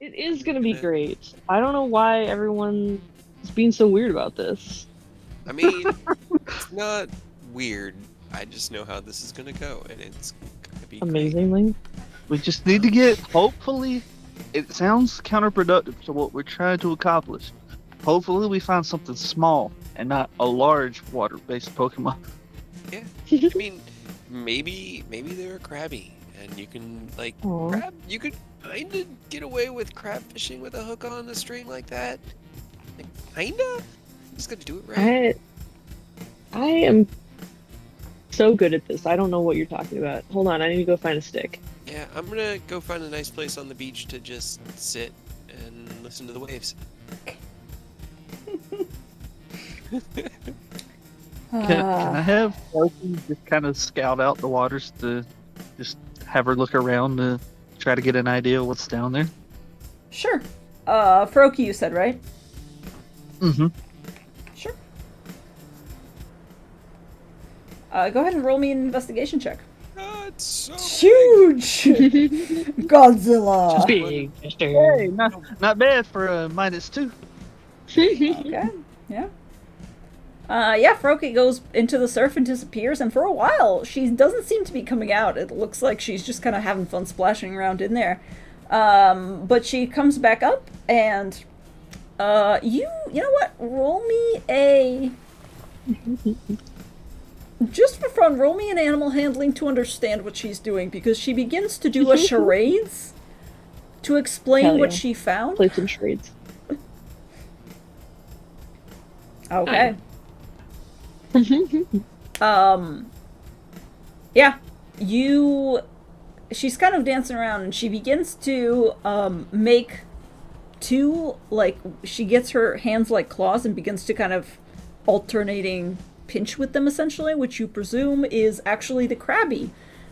It is gonna be great. I don't know why everyone is being so weird about this. I mean, it's not weird. I just know how this is gonna go, and it's gonna be great. Amazingly. We just need to get, hopefully, it sounds counterproductive to what we're trying to accomplish. Hopefully we find something small and not a large water-based Pokemon. Yeah, I mean, maybe they're crabby, and you can like Aw. crab. You could kind of get away with crab fishing with a hook on the string like that. Like, kinda. Just gotta do it right. I am so good at this. I don't know what you're talking about. Hold on, I need to go find a stick. Yeah, I'm gonna go find a nice place on the beach to just sit and listen to the waves. Can I have Loki just kind of scout out the waters to just have her look around to try to get an idea of what's down there? Sure. Froki, you said, right? Mm-hmm. Sure. Go ahead and roll me an investigation check. It's so Huge! Godzilla! Big. Hey, not bad for a -2. Okay, yeah. Yeah, Froki goes into the surf and disappears, and for a while, she doesn't seem to be coming out. It looks like she's just kind of having fun splashing around in there. But she comes back up, and you know what? Roll me a... Just for fun, roll me an animal handling to understand what she's doing, because she begins to do a charades to explain Hell what yeah. she found. Play some charades. Okay. Yeah, she's kind of dancing around, and she begins to make two, like, she gets her hands like claws and begins to kind of alternating pinch with them, essentially, which you presume is actually the Krabby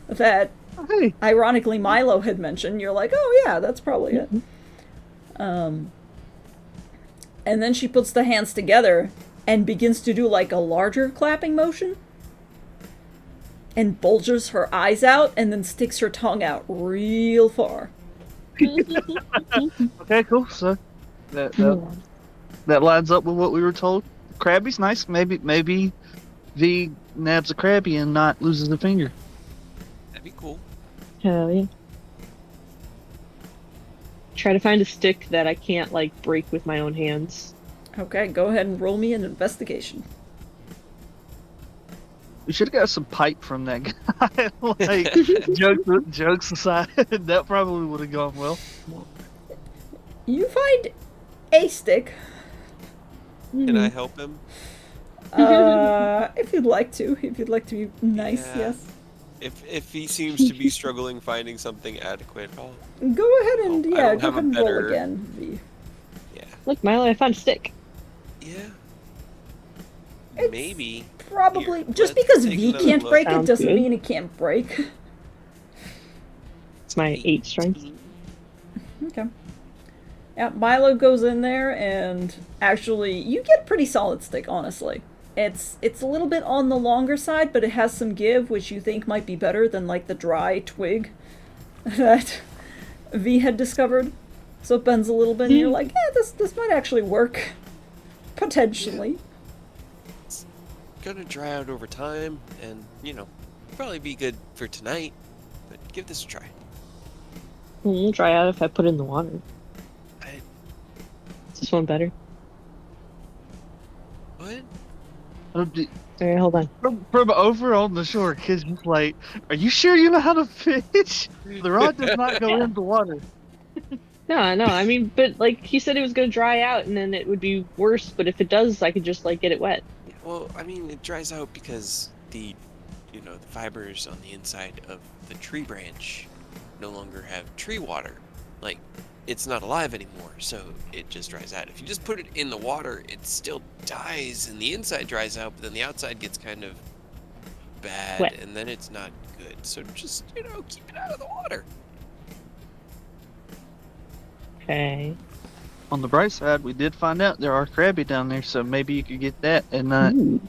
that Hey, ironically Milo had mentioned. You're like, oh yeah, that's probably it. And then she puts the hands together and begins to do like a larger clapping motion and bulges her eyes out and then sticks her tongue out real far. okay, cool. So that lines up with what we were told. Krabby's nice. Maybe V nabs a Krabby and not loses a finger. That'd be cool. Hell yeah. Try to find a stick that I can't, like, break with my own hands. Okay, go ahead and roll me an investigation. We should have got some pipe from that guy. Like, jokes aside, that probably would have gone well. You find a stick. Can I help him? If you'd like to. If you'd like to be nice, Yeah. yes. If he seems to be struggling finding something adequate, Go ahead and, I yeah, don't go have ahead a and better- roll again, V. yeah. Look, Milo, I found a stick. Yeah. It's Maybe. Probably. Here, Just let's because take V another can't look. break it Sounds doesn't good. mean it can't break. It's my 8 strength. 18. Okay. Yeah, Milo goes in there and actually you get a pretty solid stick, honestly. It's a little bit on the longer side, but it has some give, which you think might be better than like the dry twig that V had discovered. So it bends a little bit and you're like, yeah, this might actually work. Potentially. It's gonna dry out over time, and probably be good for tonight. But give this a try. It'll dry out if I put it in the water. I, Is this one better? what? Alright, hold on. From over on the shore, kids just like, are you sure you know how to fish? The rod does not go in the water. No, I mean, but, like, he said it was gonna dry out and then it would be worse, but if it does, I could just, like, get it wet. Well, I mean, it dries out because the fibers on the inside of the tree branch no longer have tree water. Like, it's not alive anymore, so it just dries out. If you just put it in the water, it still dies, and the inside dries out, but then the outside gets kind of bad, Wet. and then it's not good. So just, keep it out of the water. Okay. On the bright side, we did find out there are Krabby down there, so maybe you could get that and Ooh.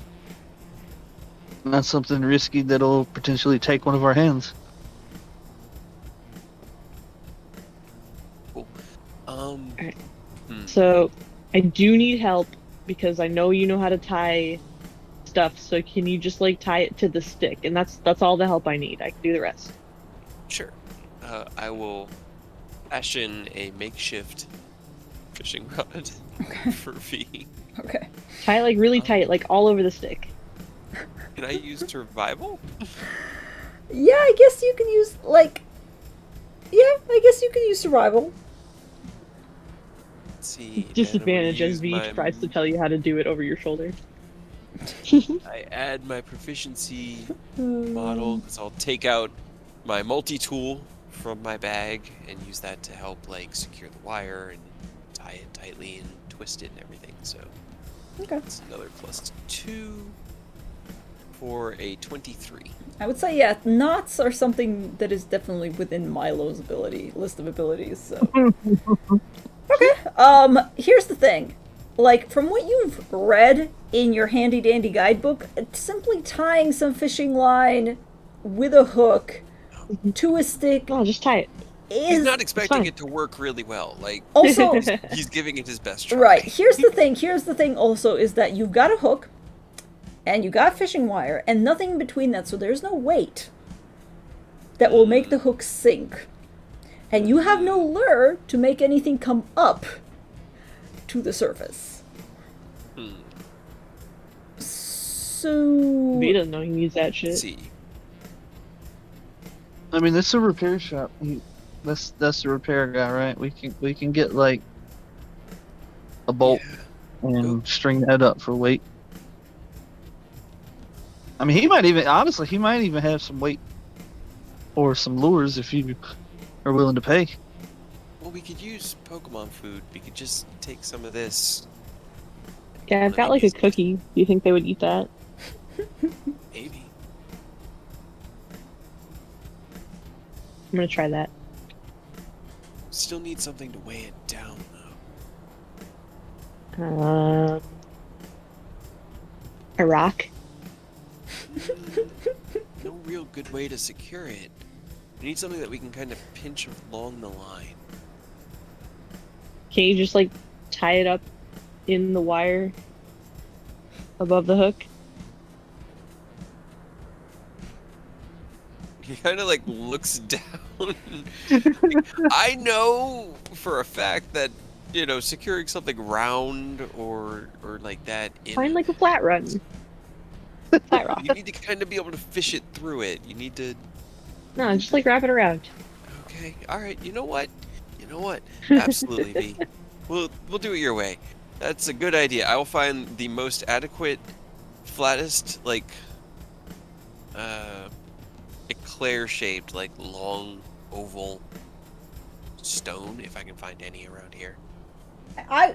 not something risky that'll potentially take one of our hands. Alright. Hmm. So I do need help because I know you know how to tie stuff. So can you just like tie it to the stick? And that's all the help I need. I can do the rest. Sure. I will fashion a makeshift fishing rod for V. Okay. Tie it like really tight, like all over the stick. Can I use survival? Yeah, I guess you can use, like... Yeah, I guess you can use survival. Let's see. Disadvantage then I'm as gonna V use tries to tell you how to do it over your shoulder. I add my proficiency model because I'll take out my multi-tool from my bag and use that to help like secure the wire and tie it tightly and twist it and everything. So Okay. it's another +2 for a 23. I would say, yeah, knots are something that is definitely within Milo's list of abilities, so... Okay, here's the thing. Like, from what you've read in your handy-dandy guidebook, simply tying some fishing line with a hook to a stick Oh, just tie it. He's is... not expecting fine. it to work really well. Like Also, he's giving it his best try. right, here's the thing also, is that you've got a hook, and you got fishing wire, and nothing in between that, so there's no weight that will make the hook sink. And you have no lure to make anything come up to the surface. Hmm. So... V doesn't know he needs that Let's shit. see. I mean, it's a repair shop. That's the repair guy, right? We can get like a bolt Yeah. and string that up for weight. I mean, he might even have some weight or some lures if you are willing to pay. Well, we could use Pokemon food. We could just take some of this. Yeah, I've got like a cookie. Do you think they would eat that? Maybe. I'm gonna try that. Still need something to weigh it down, though. A rock. No real good way to secure it. We need something that we can kind of pinch along the line. Can you just like tie it up in the wire above the hook? He kind of like looks down. I know for a fact that securing something round or like that. Find like a flat run. Flat rock. You need to kind of be able to fish it through it. You need to. No, just like wrap it around. Okay. All right. You know what? Absolutely, V. We'll do it your way. That's a good idea. I will find the most adequate, flattest, like, eclair-shaped, like long oval stone, if I can find any around here.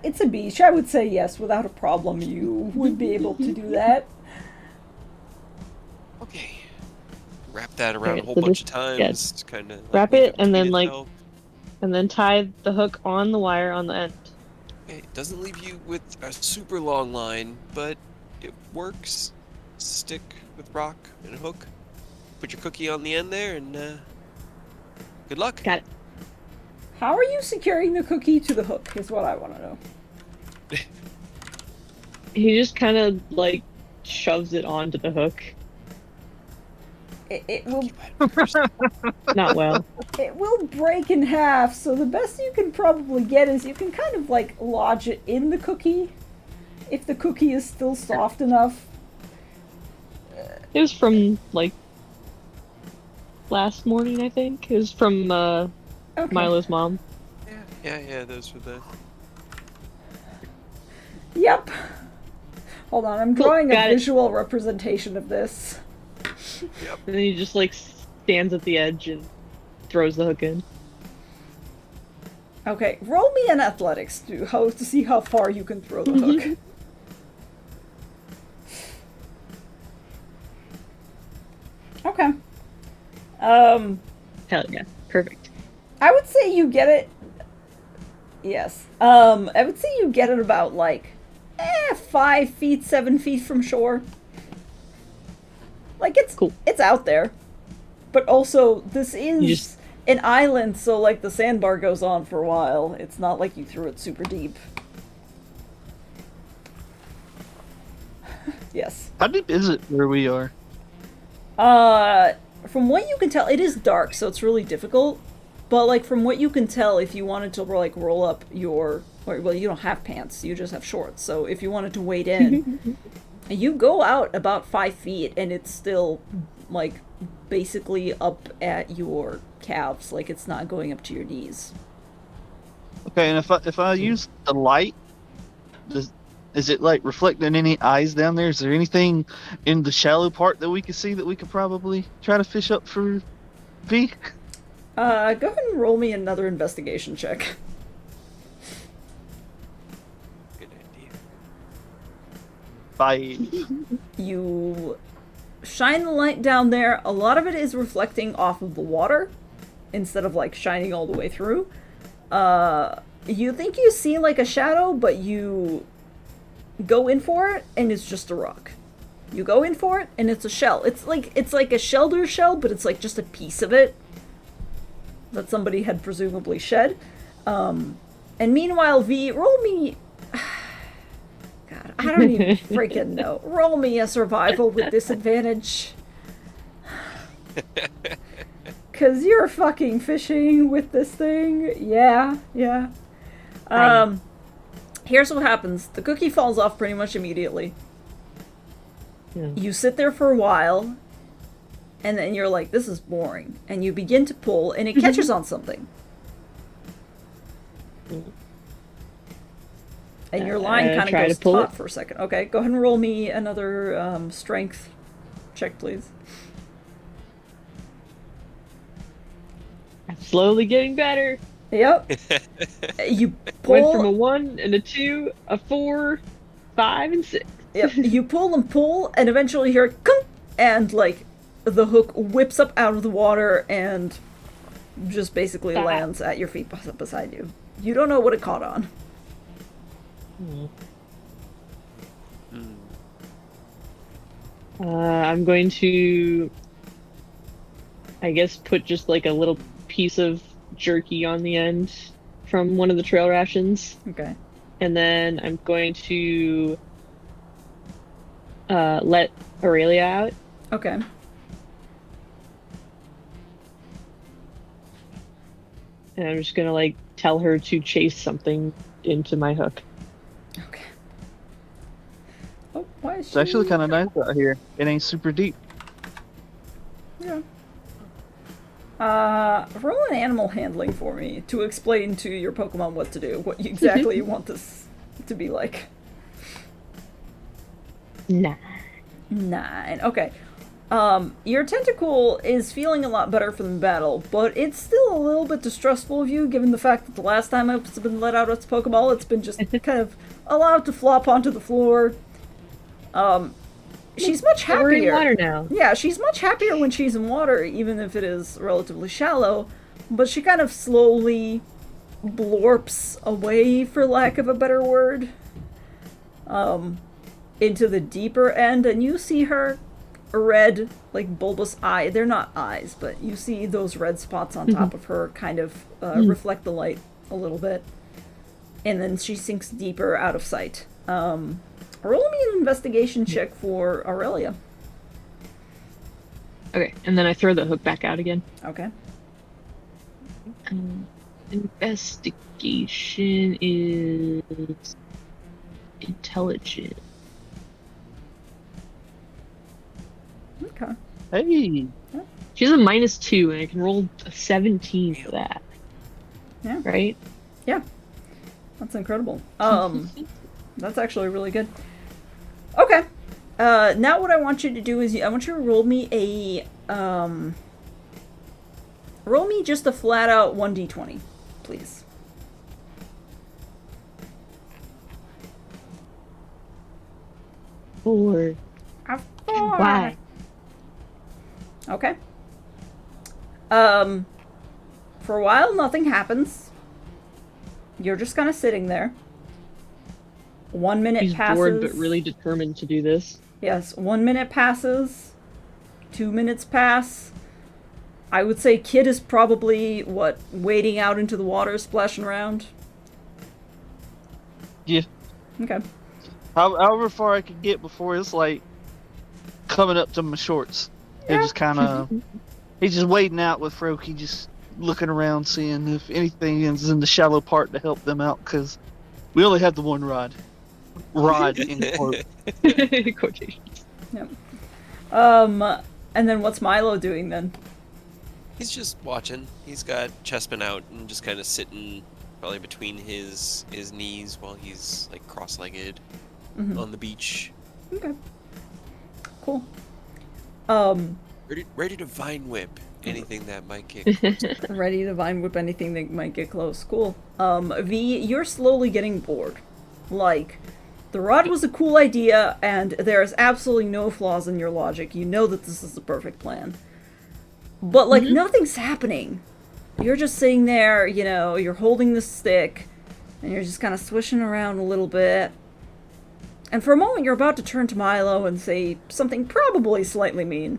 It's a beach. I would say yes, without a problem, you would be able to do that. Okay. Wrap that around Alright, a whole so bunch this- of times. yes. Kind of Wrap it and then like, and then tie the hook on the wire on the end. Okay, it doesn't leave you with a super long line, but it works. Stick with rock and a hook. Put your cookie on the end there, and good luck. Got it. How are you securing the cookie to the hook, is what I want to know. He just kind of like shoves it onto the hook. It will Not well. it will break in half, so the best you can probably get is you can kind of like lodge it in the cookie, if the cookie is still soft enough. It was from like last morning, I think. It was from Okay. Milo's mom. Yeah, those were the... Yep. Hold on, I'm Cool, drawing a got it. visual representation of this. And then he just like stands at the edge and throws the hook in. Okay, roll me an athletics to see how far you can throw the hook. Okay. Hell yeah. Perfect. I would say you get it. Yes. I would say you get it about like 5 feet, 7 feet from shore. Like it's Cool. it's out there. But also this is You just- an island, so like the sandbar goes on for a while. It's not like you threw it super deep. Yes. How deep is it where we are? From what you can tell, it is dark, so it's really difficult. But like from what you can tell, if you wanted to like roll up your, or well, you don't have pants, you just have shorts. So if you wanted to wade in, you go out about 5 feet, and it's still like basically up at your calves, like it's not going up to your knees. Okay, and if I use the light, is it like reflecting any eyes down there? Is there anything in the shallow part that we could see that we could probably try to fish up for V? Go ahead and roll me another investigation check. Good idea. 5. You shine the light down there. A lot of it is reflecting off of the water instead of like shining all the way through. You think you see like a shadow, but you go in for it and it's just a rock. You go in for it and it's a shell. It's like a shelter shell, but it's like just a piece of it that somebody had presumably shed. And meanwhile, V, roll me. God, I don't even freaking know. Roll me a survival with disadvantage. Cause you're fucking fishing with this thing. Yeah. Here's what happens. The cookie falls off pretty much immediately. Yeah. You sit there for a while, and then you're like, this is boring. And you begin to pull, and it catches on something. And your line kind of try goes to pull taut it. for a second. Okay, go ahead and roll me another strength check, please. I'm slowly getting better. Yep. You Went from a pull. 1 and a 2, a 4, 5, and 6. Yep. You pull, and eventually you hear kunk, and like the hook whips up out of the water and just basically Ah. lands at your feet beside you. You don't know what it caught on. I'm going to, I guess, put just like a little piece of jerky on the end from one of the trail rations. Okay. And then I'm going to let Aurelia out. Okay. And I'm just going to like tell her to chase something into my hook. Okay. Oh, why is she? It's actually kind of nice out here. It ain't super deep. Yeah. Roll an animal handling for me to explain to your Pokemon what to do, what exactly you want this to be like. 9. 9. Okay. Your Tentacool is feeling a lot better from the battle, but it's still a little bit distrustful of you, given the fact that the last time it's been let out its Pokeball, it's been just kind of allowed to flop onto the floor. She's much happier. We're in water now. Yeah, she's much happier when she's in water, even if it is relatively shallow, but she kind of slowly blorps away, for lack of a better word, into the deeper end, and you see her red, like, bulbous eye. They're not eyes, but you see those red spots on top of her kind of reflect the light a little bit, and then she sinks deeper out of sight. Roll me an investigation check for Aurelia. Okay, and then I throw the hook back out again. Okay. Investigation is intelligent. Okay. Hey, She's a -2, and I can roll a 17 for that. Yeah. Right? Yeah. That's incredible. That's actually really good. Okay. Now what I want you to do is I want you to roll me a roll me just a flat out 1d20, please. Four. Why? Okay. For a while nothing happens. You're just kind of sitting there. 1 minute She's passes. bored but really determined to do this. Yes, 1 minute passes. 2 minutes pass. I would say Kid is probably, wading out into the water, splashing around? Yeah. Okay. However far I could get before it's like coming up to my shorts. Yeah. And just kind of, he's just wading out with Froakie, just looking around, seeing if anything is in the shallow part to help them out, because we only have the one rod. Rod in quote. Quotations. Yep. And then what's Milo doing then? He's just watching. He's got Chessman out and just kind of sitting probably between his knees while he's like cross-legged on the beach. Okay. Cool. Ready to vine whip anything that might get close. Ready to vine whip anything that might get close. Cool. V, you're slowly getting bored. Like, the rod was a cool idea, and there's absolutely no flaws in your logic. You know that this is the perfect plan. But, like, nothing's happening. You're just sitting there, you know, you're holding the stick, and you're just kind of swishing around a little bit. And for a moment, you're about to turn to Milo and say something probably slightly mean.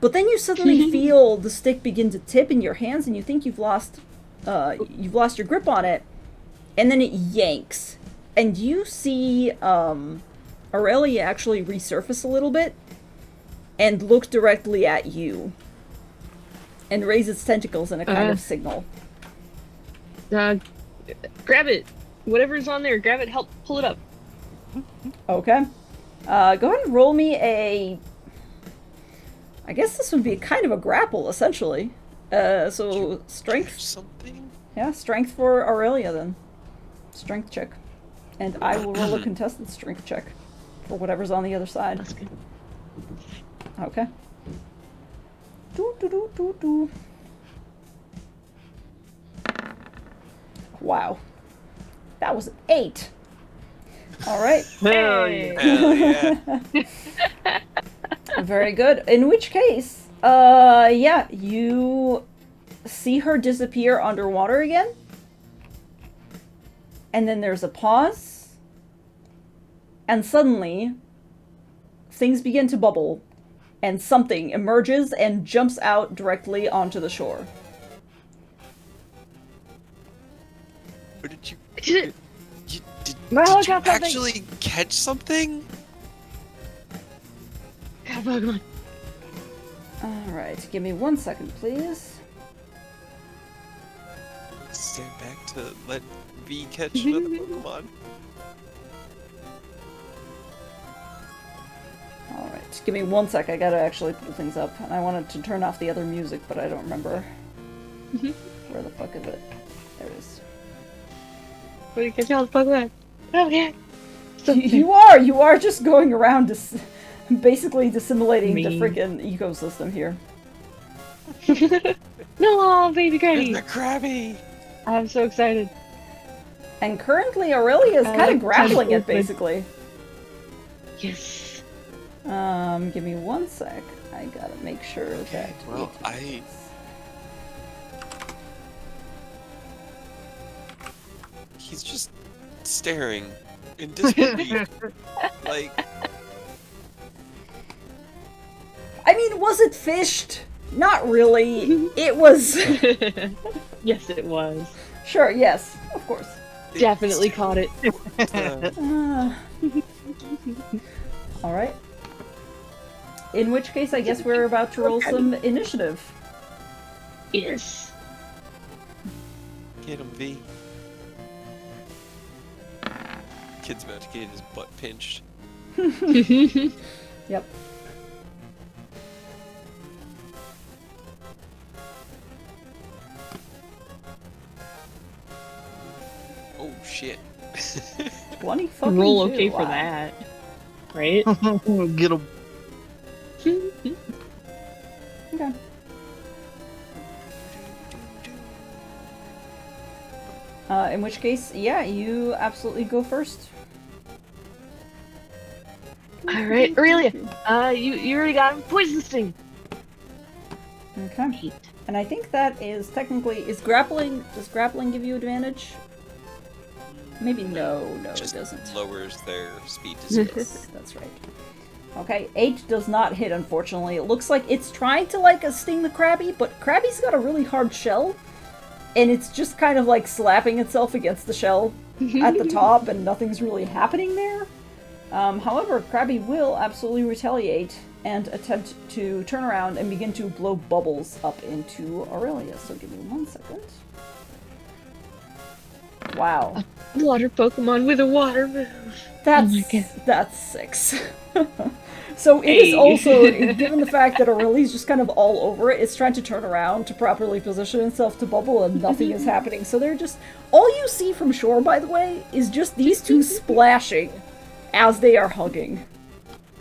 But then you suddenly feel the stick begin to tip in your hands, and you think you've lost your grip on it. And then it yanks. And you see Aurelia actually resurface a little bit and look directly at you. And raise its tentacles in a kind of signal. Grab it. Whatever's on there, grab it, help pull it up. Okay. Go ahead and roll me a... I guess this would be kind of a grapple, essentially. So, strength? Something? Yeah, strength for Aurelia, then. Strength check. And I will roll a contested strength check for whatever's on the other side. That's good. Okay. Do. Wow. That was an 8. Alright. Hell Hey. yeah. Hell yeah. Very good. In which case, yeah, you see her disappear underwater again. And then there's a pause. And suddenly, things begin to bubble. And something emerges and jumps out directly onto the shore. What did you... Did it? Did Milo you got something. actually catch something? Got a Pokemon. Alright, give me 1 second, please. Stand back to let V catch another Pokemon. Alright, give me 1 sec. I gotta actually pull things up. And I wanted to turn off the other music, but I don't remember. Where the fuck is it? There it is. Where did you catch all the Pokemon? Oh yeah. You are just going around basically dissimulating the Me. freaking ecosystem here. No, baby Granny. The Krabby! I'm so excited. And currently Aurelia is I kind of like grappling it, tentacles, basically. Yes. Give me 1 sec. I gotta make sure that... Well, He's just staring in disbelief. Like... I mean, was it fished? Not really. It was... Yes, it was. Sure, yes. Of course. Definitely caught it. Alright. In which case, I guess we're about to roll some initiative. Yes. Get him, V. Kid's about to get his butt pinched. Yep. Oh shit. 20 fucking Roll 2, okay for wow. that. Right? Get him. Okay. In which case, yeah, you absolutely go first. Alright, Aurelia. You already got him. Poison sting. Okay. And I think that is technically... Does grappling give you advantage? Maybe no, Just it doesn't. lowers their speed to 0. Yes, that's right. Okay, 8 does not hit, unfortunately. It looks like it's trying to, like, sting the Krabby, but Krabby's got a really hard shell, and it's just kind of, like, slapping itself against the shell at the top, and nothing's really happening there. However, Krabby will absolutely retaliate and attempt to turn around and begin to blow bubbles up into Aurelia. So give me 1 second. Wow. Water Pokemon with a water move. That's 6. So it is also, given the fact that Aurelia's just kind of all over it, it's trying to turn around to properly position itself to bubble and nothing is happening. So they're just, all you see from shore, by the way, is just these two splashing as they are hugging.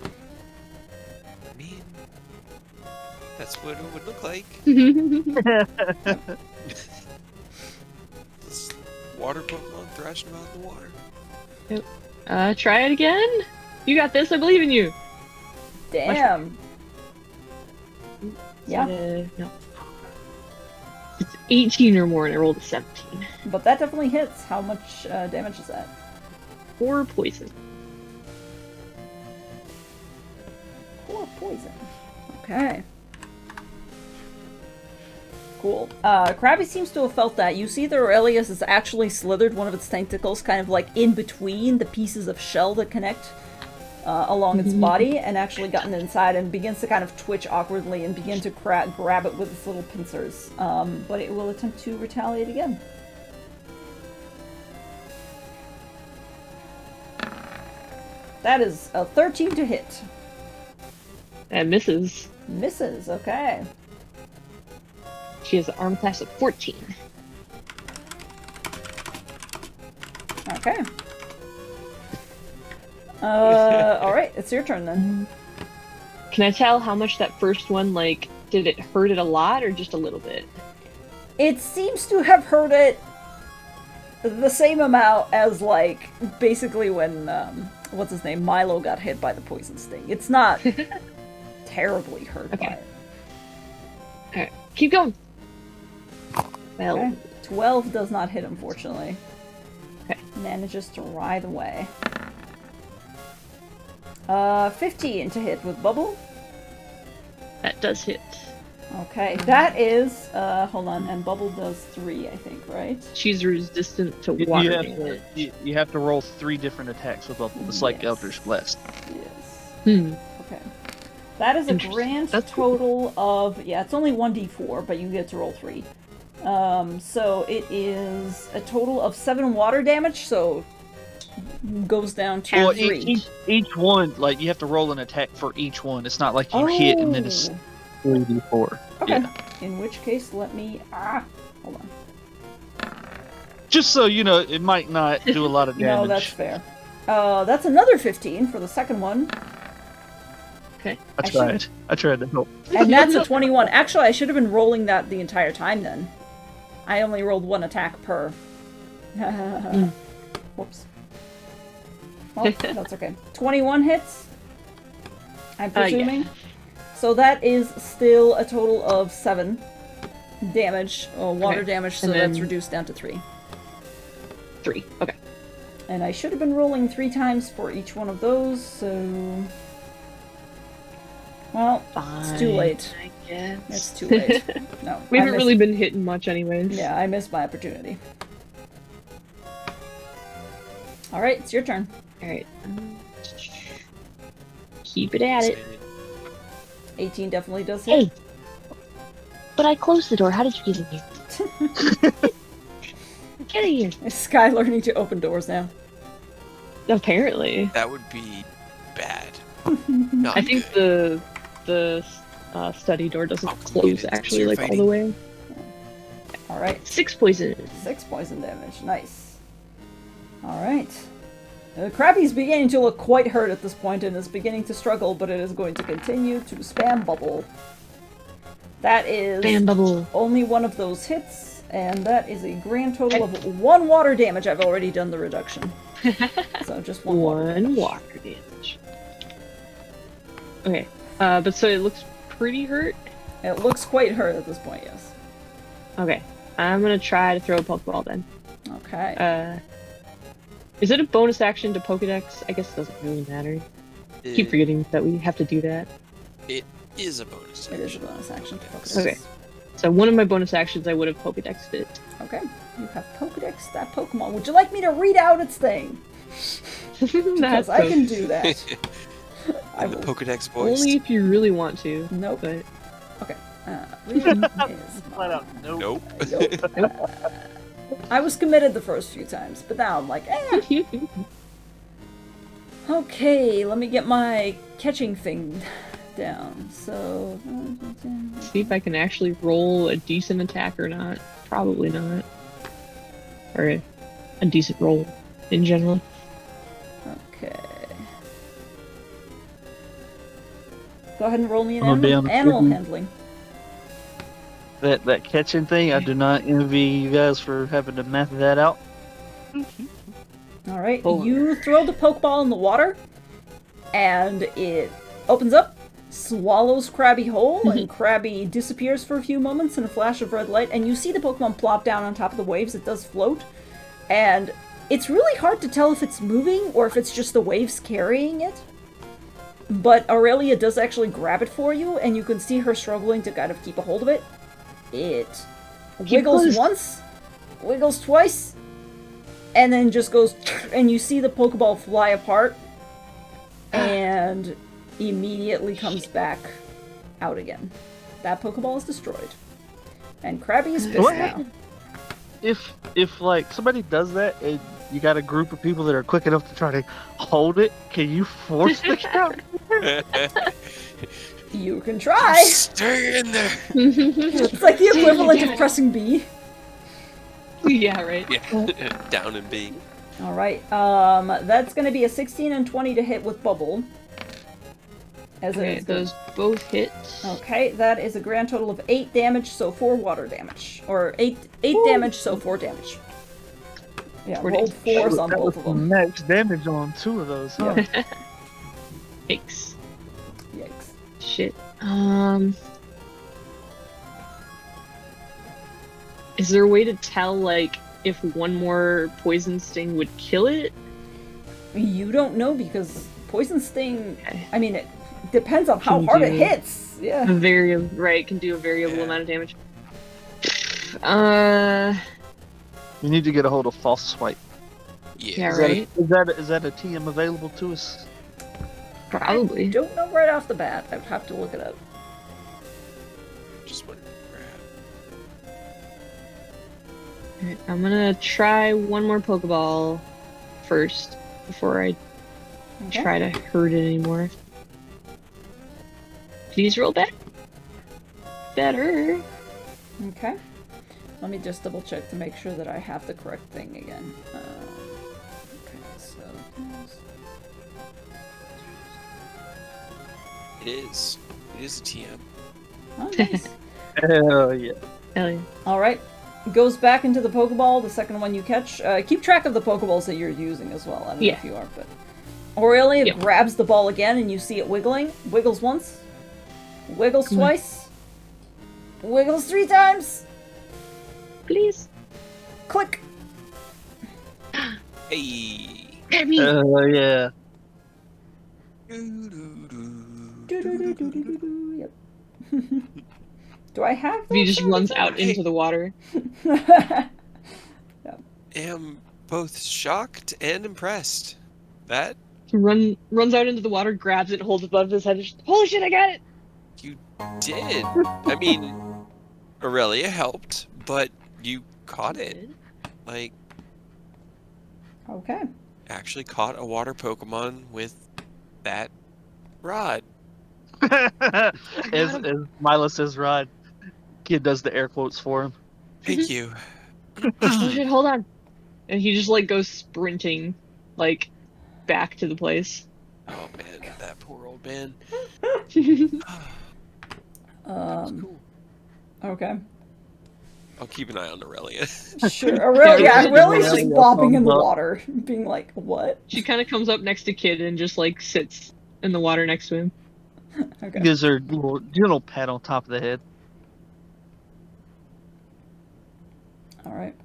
I mean, that's what it would look like. This water Pokemon thrashing around in the water. Try it again. You got this. I believe in you. Damn. Yeah. No. It's 18 or more, and I rolled a 17. But that definitely hits. How much damage is that? 4 poison. 4 poison. Okay. Cool. Krabby seems to have felt that. You see that Aurelius has actually slithered one of its tentacles kind of like in between the pieces of shell that connect along its body, and actually gotten inside and begins to kind of twitch awkwardly and begin to grab it with its little pincers. But it will attempt to retaliate again. That is a 13 to hit. And misses. Misses, okay. She has an arm class of 14. Okay. Alright, it's your turn then. Can I tell how much that first one, like, did it hurt it a lot or just a little bit? It seems to have hurt it the same amount as, like, basically when, what's his name, Milo got hit by the poison sting. It's not terribly hurt by it. Alright, keep going. Well, Okay. 12 does not hit, unfortunately. Okay. Manages to writhe away. 15 to hit with Bubble. that does hit. Okay, that is, hold on, and Bubble does 3, I think, right? She's resistant to water. You have to roll 3 different attacks with Bubble. It's like Yes. Elder's Blast. Yes. Okay. That is a Interesting. grand That's cool. total of, yeah, it's only 1d4, but you get to roll 3. So it is a total of 7 water damage, so goes down to Well, 3. each one, like, you have to roll an attack for each one. It's not like you hit and then it's 3d4. Okay. Yeah. In which case, let me, hold on. Just so you know, it might not do a lot of damage. No, that's fair. That's another 15 for the second one. Okay. I tried. I tried to help. And that's a 21. Actually, I should have been rolling that the entire time then. I only rolled 1 attack per. Whoops. Well, that's okay. 21 hits, I'm presuming. Yeah. So that is still a total of 7 damage, water Okay. damage, so And that's then- reduced down to 3. 3. Okay. And I should have been rolling 3 times for each one of those, so... Well, it's too Fine, late. I guess. It's too late. No, We I haven't missed- really been hitting much anyways. Yeah, I missed my opportunity. Alright, it's your turn. Alright. Keep it at it. 18 definitely does hit. Hey! But I closed the door. How did you get in here? Get in here. Is Sky learning to open doors now? Apparently. That would be bad. Not I think good. the study door doesn't Oh, close it's actually, your like all fighting. the way. Alright, 6 poison. 6 poison damage. Nice. Alright. Krabby's beginning to look quite hurt at this point and is beginning to struggle, but it is going to continue to spam Bubble. That is Bam bubble. only one of those hits, and that is a grand total of 1 water damage. I've already done the reduction. So just 1 water One damage. water damage. Okay. But so it looks pretty hurt. It looks quite hurt at this point, yes. Okay. I'm gonna try to throw a Pokeball then. Okay. Is it a bonus action to Pokedex? I guess it doesn't really matter. Keep forgetting that we have to do that. It is a bonus action. It is a bonus action. Pokedex. Okay. So one of my bonus actions, I would have Pokedexed it. Okay. You have Pokedex that Pokemon. Would you like me to read out its thing? Because That's I can do that. I In the will. Pokedex voice. only if you really want to. Nope. But Okay. Reading is Flat out, nope. Nope. I was committed the first few times, but now I'm like, eh. Okay, let me get my catching thing down. So, see if I can actually roll a decent attack or not. Probably not. Or a decent roll in general. okay. Go ahead and roll me an I'm gonna be animal, on the animal prison. handling. That catching thing, I do not envy you guys for having to map that out. Alright, Oh. you throw the Pokeball in the water, and it opens up, swallows Krabby whole, and Krabby disappears for a few moments in a flash of red light, and you see the Pokemon plop down on top of the waves. It does float, and it's really hard to tell if it's moving or if it's just the waves carrying it. But Aurelia does actually grab it for you, and you can see her struggling to kind of keep a hold of it. It wiggles close. once, wiggles twice, and then just goes, and you see the Pokeball fly apart, and immediately comes back out again. That Pokeball is destroyed. And Krabby is pissed What? now. If like somebody does that and you got a group of people that are quick enough to try to hold it, can you force the count? You can try! Stay in there. It's like the equivalent of pressing B. Yeah, right. Yeah. Down and B. Alright, that's gonna be a 16 and 20 to hit with Bubble. As Okay, it is those both hit. Okay, that is a grand total of 8 damage, so 4 water damage. Or 8 damage, so 4 damage. Yeah, Four rolled damage. 4s on That both was of them. max damage on 2 of those. Yeah. Yikes. Yikes. Shit. Is there a way to tell, like, if one more poison sting would kill it? You don't know because Poison Sting, Okay. I mean, it depends on how Can hard it do- hits. Yeah. A variable, right? Can do a variable Yeah. amount of damage. You need to get a hold of False Swipe. Yeah. Yeah, Is right. Is that a TM available to us? Probably. Don't know right off the bat. I'd have to look it up. Just one grab. Alright, I'm gonna try one more Pokeball first before I Okay. try to hurt it anymore. Please roll back. Better. Okay. Let me just double check to make sure that I have the correct thing again. Okay, so. It is. It is a TM. Oh, nice. Hell yeah. Hell yeah. Alright. Goes back into the Pokeball, the second one you catch. Keep track of the Pokeballs that you're using as well. I don't know Yeah. if you are, but. Aurelia Yep. grabs the ball again and you see it wiggling. Wiggles once. Wiggles twice. Wiggles 3 times. Please. Click. Hey. Grab me. Hell yeah. Doo-doo-doo. Do-do-do-do-do-do. Yep. Do I have that? He just sound runs effect? out into the water. Am both shocked and impressed. That He runs out into the water, grabs it, holds it above his head, and just, holy shit, I got it! you did. I mean, Aurelia helped, but you caught it. Like, Okay. actually caught a water Pokemon with that rod. as Milo says, Rod, kid does the air quotes for him. Thank you. Oh shit, hold on. And he just like goes sprinting, like, back to the place. Oh man, that poor old man. Cool. Okay. I'll keep an eye on Aurelia. Sure. Aurelia, Yeah, Aurelia's just Aurelia bobbing in the thumbs up. water, being like, what? She kind of comes up next to Kid and just like sits in the water next to him. Okay. Gives her a little gentle pat on top of the head. Alright.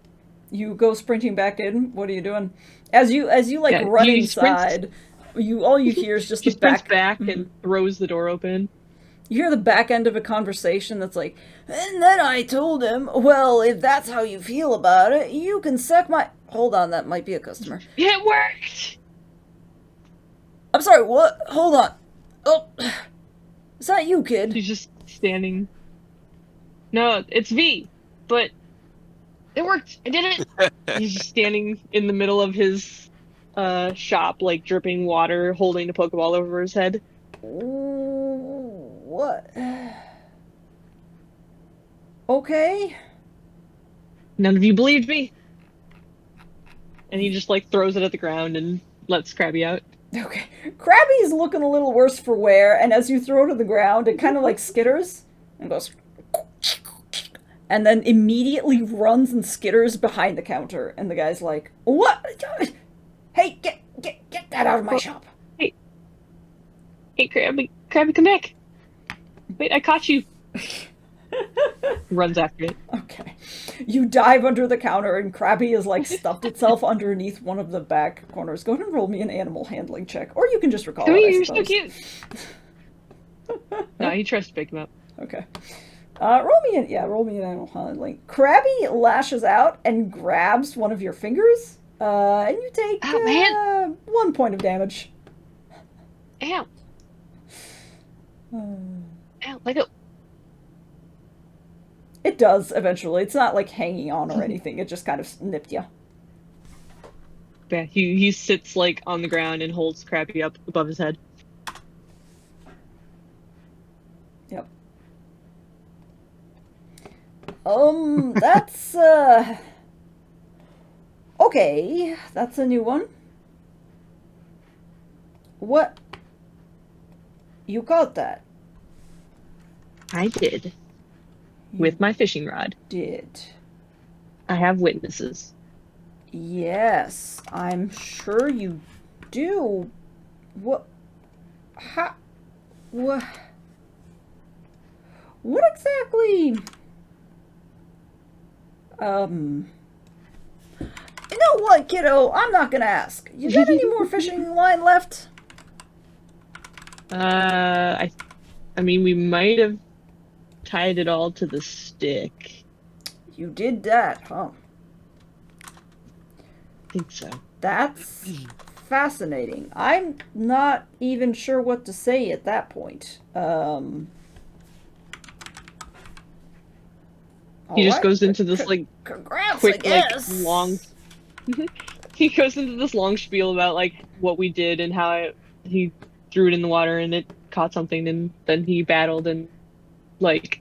You go sprinting back in. What are you doing? As you like Yeah, run he sprints- inside, All you hear is just She the sprints back. back Mhm. and throws the door open. You hear the back end of a conversation that's like, and then I told him, well, if that's how you feel about it, you can suck my. Hold on, that might be a customer. It worked! I'm sorry, what? Hold on. Oh, is that you, kid? She's just standing. No, it's V, but it worked. I did it. He's just standing in the middle of his shop, like dripping water, holding a Pokeball over his head. What? Okay. None of you believed me. And he just like throws it at the ground and lets Krabby out. Okay. Krabby's looking a little worse for wear, and as you throw it to the ground, it kind of like skitters and goes. And then immediately runs and skitters behind the counter, and the guy's like, "What? Hey, get that out of my shop!" Hey, Krabby, come back! Wait, I caught you. Runs after it. Okay. You dive under the counter, and Krabby has like stuffed itself underneath one of the back corners. Go ahead and roll me an animal handling check, or you can just recall Come it. here, I you're so suppose. cute. No, he tries to pick him up. Okay. Roll me an animal handling. Krabby lashes out and grabs one of your fingers, and you take Oh, man. 1 point of damage. Ow. Ow, let go. It does eventually. It's not like hanging on or anything. It just kind of nipped you. Yeah, he sits like on the ground and holds Krabby up above his head. Yep. That's okay. That's a new one. What? You caught that? I did. With my fishing rod. Did. I have witnesses. Yes, I'm sure you do. What? How? What? What exactly? You know what, kiddo? I'm not gonna ask. You got any more fishing line left? I mean, we might have tied it all to the stick. You did that, huh? I think so. That's fascinating. I'm not even sure what to say at that point. He just alright. goes into this like Congrats, quick, I like guess. long. He goes into this long spiel about like what we did and how he threw it in the water and it caught something, and then he battled and like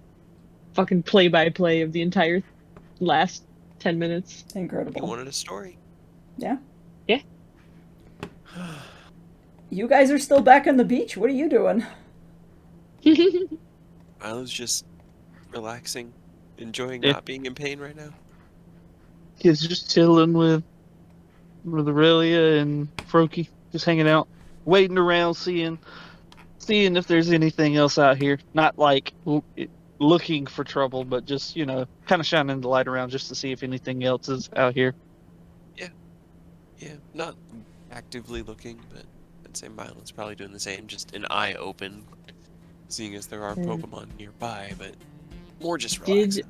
fucking play by play of the entire last 10 minutes. He Incredible. wanted a story. Yeah. Yeah. You guys are still back on the beach. What are you doing? I was just relaxing, enjoying Yeah. not being in pain right now. Kids just chilling with Aurelia and Froakie, just hanging out, waiting around, seeing if there's anything else out here. Not like looking for trouble, but just kind of shining the light around just to see if anything else is out here. Yeah, not actively looking, but I'd say Milo's probably doing the same, just an eye open, seeing as there are Pokemon nearby, but more just relaxing.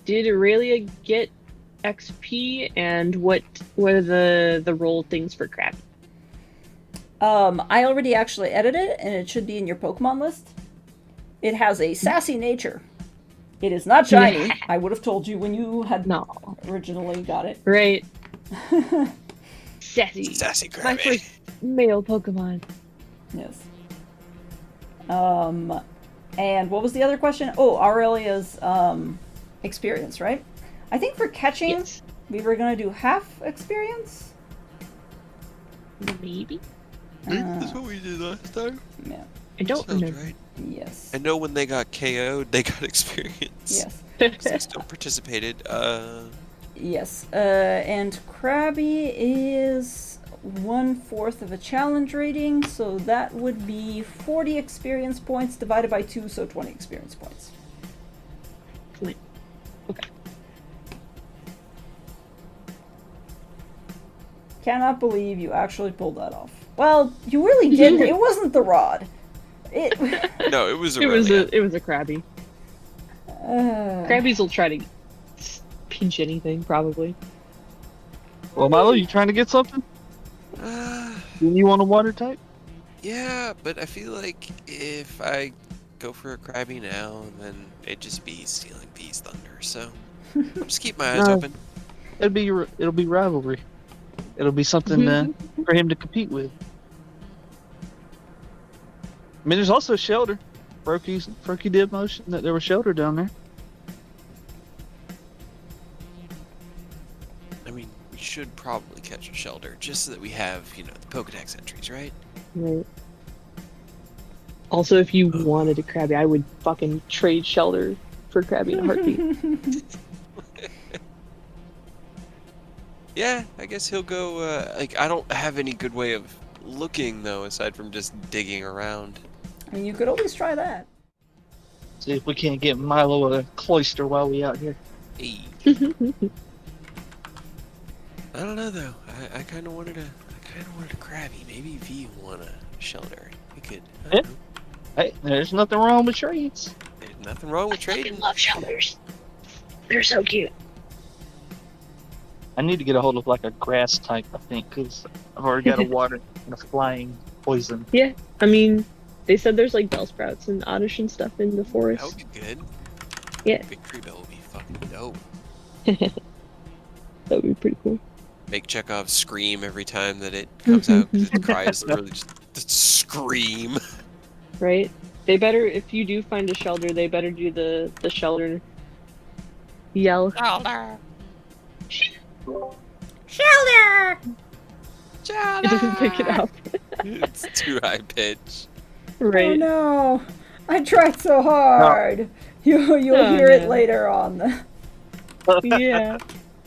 Did Aurelia get XP, and what are the role things for Krabby? I already actually edited it, and it should be in your Pokemon list. It has a sassy nature. It is not shiny. I would have told you when you had originally got it. Right. Sassy. Sassy My Krabby. first male Pokemon. Yes. And what was the other question? Oh, Aurelia's experience, right? I think for catching, Yes. we were gonna do half experience. Maybe? That's what we did last time. Yeah. I don't Sounds remember. right. Yes. I know when they got KO'd, they got experience. Yes. 'Cause they still participated. Yes. And Krabby is 1/4 of a challenge rating, so that would be 40 experience points divided by 2, so 20 experience points. Okay. Cannot believe you actually pulled that off. Well, you really didn't. It wasn't the rod. It. No, it was a It was a crabby. Crabbies will try to pinch anything, probably. Well, Milo, you trying to get something? You want a water type? Yeah, but I feel like if I go for a crabby now, then it'd just be stealing B's thunder. So I'll just keep my eyes No. open. It'll be rivalry. It'll be something for him to compete with. I mean, there's also shelter. Froky did mention that there was shelter down there. I mean, we should probably catch a shelter just so that we have, the Pokedex entries, right? Right. Also, if you wanted a crabby, I would fucking trade shelter for crabby in a heartbeat. Yeah, I guess he'll go. I don't have any good way of looking though, aside from just digging around. I mean, you could always try that. See if we can't get Milo a cloister while we out here. Hey. I don't know though. I kind of wanted a crabby. Maybe V want a shelter. We could. I don't know. Hey, there's nothing wrong with trades. There's nothing wrong with I fucking trading. love shelters. They're so cute. I need to get a hold of like a grass type, I think, because I've already got a water and a flying poison. Yeah, I mean, they said there's like bell sprouts and oddish and stuff in the That forest. would be good. Yeah. Big tree bell would be fucking dope. That would be pretty cool. Make Chekhov scream every time that it comes out because its cry is literally just scream. Right? They better, if you do find a shelter, they better do the shelter yell. Shelter! Shelter! It doesn't pick it up. It's too high pitch. Right? Oh no! I tried so hard. You'll Oh, hear it no. later on. Yeah.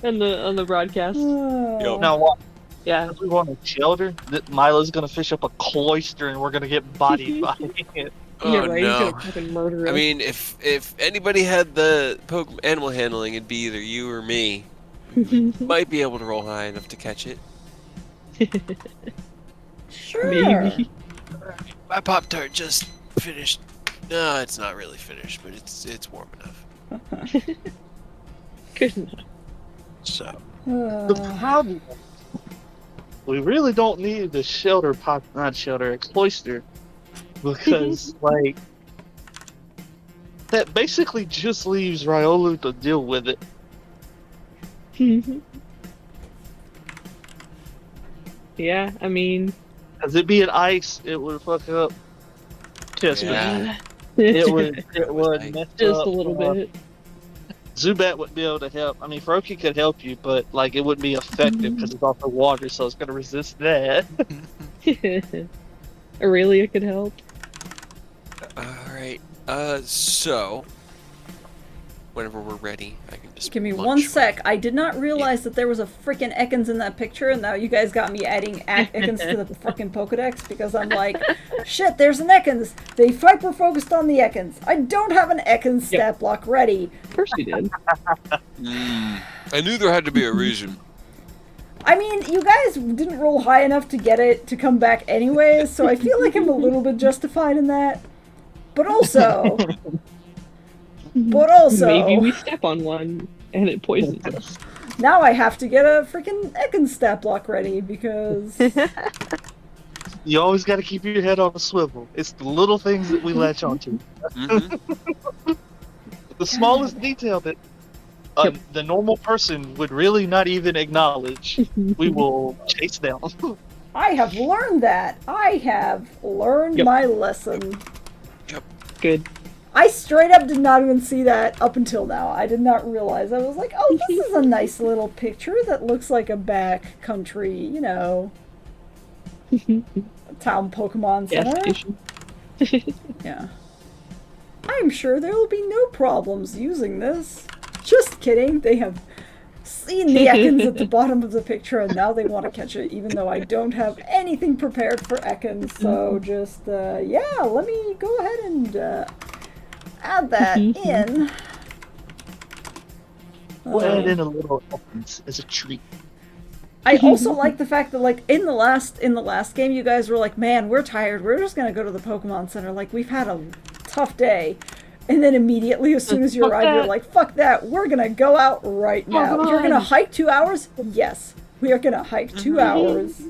On the broadcast. Oh. Now, what? Yeah. If we want a shelter, that Milo's gonna fish up a cloister and we're gonna get bodied by it. Oh Yeah, right. no. He's gonna fucking murder us. I mean, if anybody had the animal handling, it'd be either you or me. Might be able to roll high enough to catch it. Sure. Maybe. My Pop-Tart just finished. No, it's not really finished, but it's warm enough. Good enough. So. The problem, we really don't need the shelter not shelter, a cloister, because like that basically just leaves Riolu to deal with it. Yeah, I mean, Cause it being ice, it would fuck up. Just Yeah. it would Like, mess just up, a little bit. Zubat wouldn't be able to help. I mean, Froakie could help you, but like it wouldn't be effective because it's off the water, so it's gonna resist that. Aurelia could help. Alright. So whenever we're ready, I can just Give me munch one my- sec. I did not realize that there was a frickin' Ekans in that picture, and now you guys got me adding Ekans to the frickin' Pokedex because I'm like, shit, there's an Ekans. They hyper-focused on the Ekans. I don't have an Ekans stat block ready. Of course we did. I knew there had to be a reason. I mean, you guys didn't roll high enough to get it to come back anyways, so I feel like I'm a little bit justified in that. But also... Maybe we step on one and it poisons us. Now I have to get a freaking Ekans stat block ready because You always got to keep your head on a swivel. It's the little things that we latch onto. Mhm. The smallest detail that the normal person would really not even acknowledge, we will chase down. I have learned that. I have learned Yep. my lesson. Good. I straight up did not even see that up until now. I did not realize. I was like, oh, this is a nice little picture that looks like a back country, town Pokemon Gas Center. station. Yeah. I'm sure there will be no problems using this. Just kidding. They have seen the Ekans at the bottom of the picture and now they want to catch it, even though I don't have anything prepared for Ekans. So just, yeah, let me go ahead and add that in. Uh, We'll add in a little essence as a treat. Oh, We'll add in a little essence as a treat. Uh, As a treat. Yeah. As a treat. I also like the fact that, like, in the last game, you guys were like, "Man, we're tired. We're just gonna go to the Pokemon Center. Like, we've had a tough day." And then immediately, as soon as you Fuck arrive, you're that. like, "Fuck that. We're gonna go out right now. Come You're gonna on. hike 2 hours? Yes, we are gonna hike 2 hours."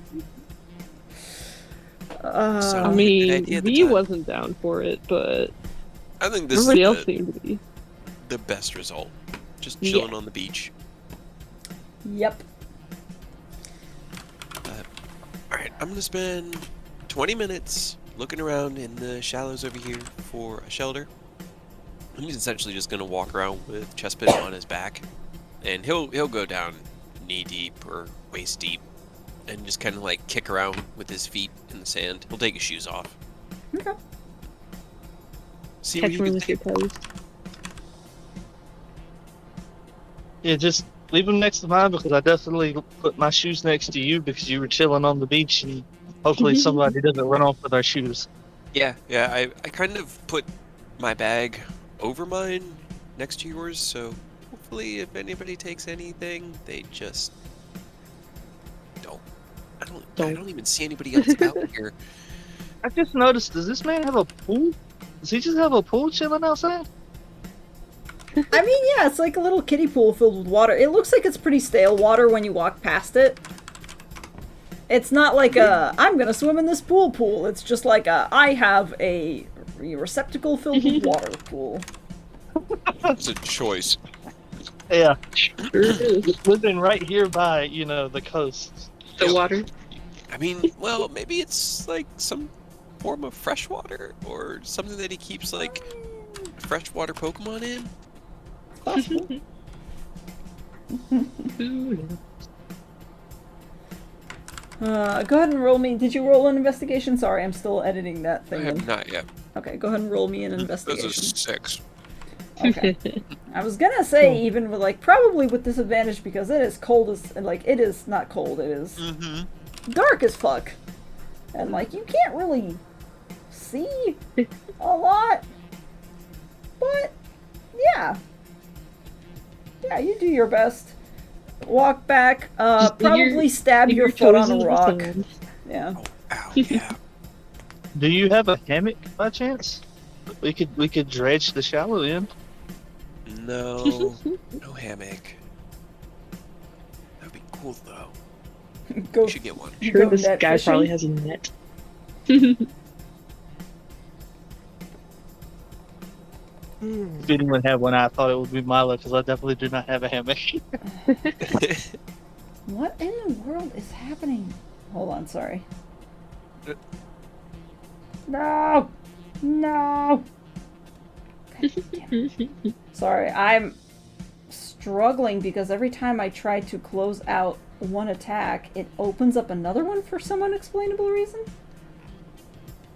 So- I Good mean, idea at the V time. wasn't down for it, but I think this everybody else is seemed to be. the best result. Just Yeah. chilling on the beach. Yep. Alright, I'm gonna spend 20 minutes looking around in the shallows over here for a shelter. He's essentially just gonna walk around with Chespin on his back, and he'll go down knee deep or waist deep, and just kind of like kick around with his feet in the sand. He'll take his shoes off. Okay. See what Catch he me can with your toes. Yeah, just leave them next to mine because I definitely put my shoes next to you because you were chilling on the beach and hopefully somebody doesn't run off with our shoes. Yeah, I kind of put my bag over mine next to yours, so hopefully if anybody takes anything, they just don't. I don't even see anybody else out here. I just noticed, does this man have a pool? Does he just have a pool chilling outside? I mean, yeah, it's like a little kiddie pool filled with water. It looks like it's pretty stale water when you walk past it. It's not like I'm gonna swim in this pool. It's just like I have a receptacle filled with water pool. It's a choice. Yeah, Sure is. living right here by, the coast. The water. I mean, well, maybe it's like some form of freshwater or something that he keeps like freshwater Pokemon in. It's possible. Go ahead and roll me. Did you roll an investigation? Sorry, I'm still editing that I thing. have in. not yet. Okay, go ahead and roll me an Those are investigation. 6. Okay. I was gonna say even with probably with disadvantage because it is cold as it is not cold. It is dark as fuck, and you can't really see a lot. But yeah, you do your best. Walk back. Just Probably stab Dig your foot toes on a into the rock. sand. Yeah. Ow, yeah. Do you have a hammock by chance? We could dredge the shallow end. No, no hammock. That'd be cool though. Go. We should get one. Sure, Go this net guy probably fishing. has a net. If anyone had one, I thought it would be Milo because I definitely do not have a hammock. What in the world is happening? Hold on, sorry. No! No! God damn it. Sorry, I'm struggling because every time I try to close out one attack, it opens up another one for some unexplainable reason.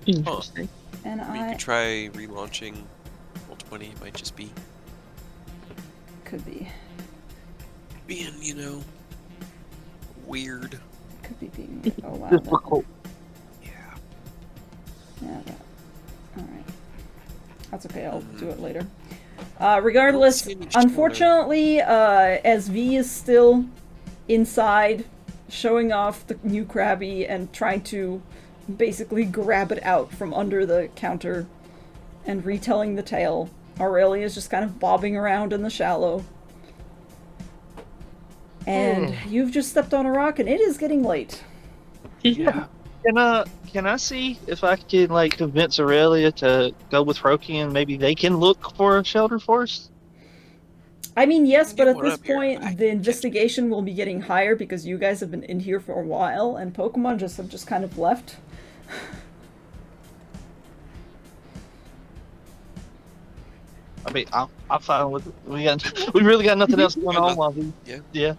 Interesting. And I mean, you could try relaunching Roll 20. It might just be could be being, weird. could be being oh wow. that- Difficult. Yeah. Yeah, alright. That's okay, I'll do it later. Regardless, see any shoulder. unfortunately, as V is still inside, showing off the new Krabby and trying to basically grab it out from under the counter and retelling the tale, Aurelia is just kind of bobbing around in the shallow. And you've just stepped on a rock and it is getting late. Yeah. Can I see if I can convince Aurelia to go with Roki and maybe they can look for a shelter for us? I mean, yes, Get but at one this up here. point, I the investigation will be getting higher because you guys have been in here for a while, and Pokemon have just kind of left. I mean, I'm fine with it. We really got nothing else going on while we. Yeah.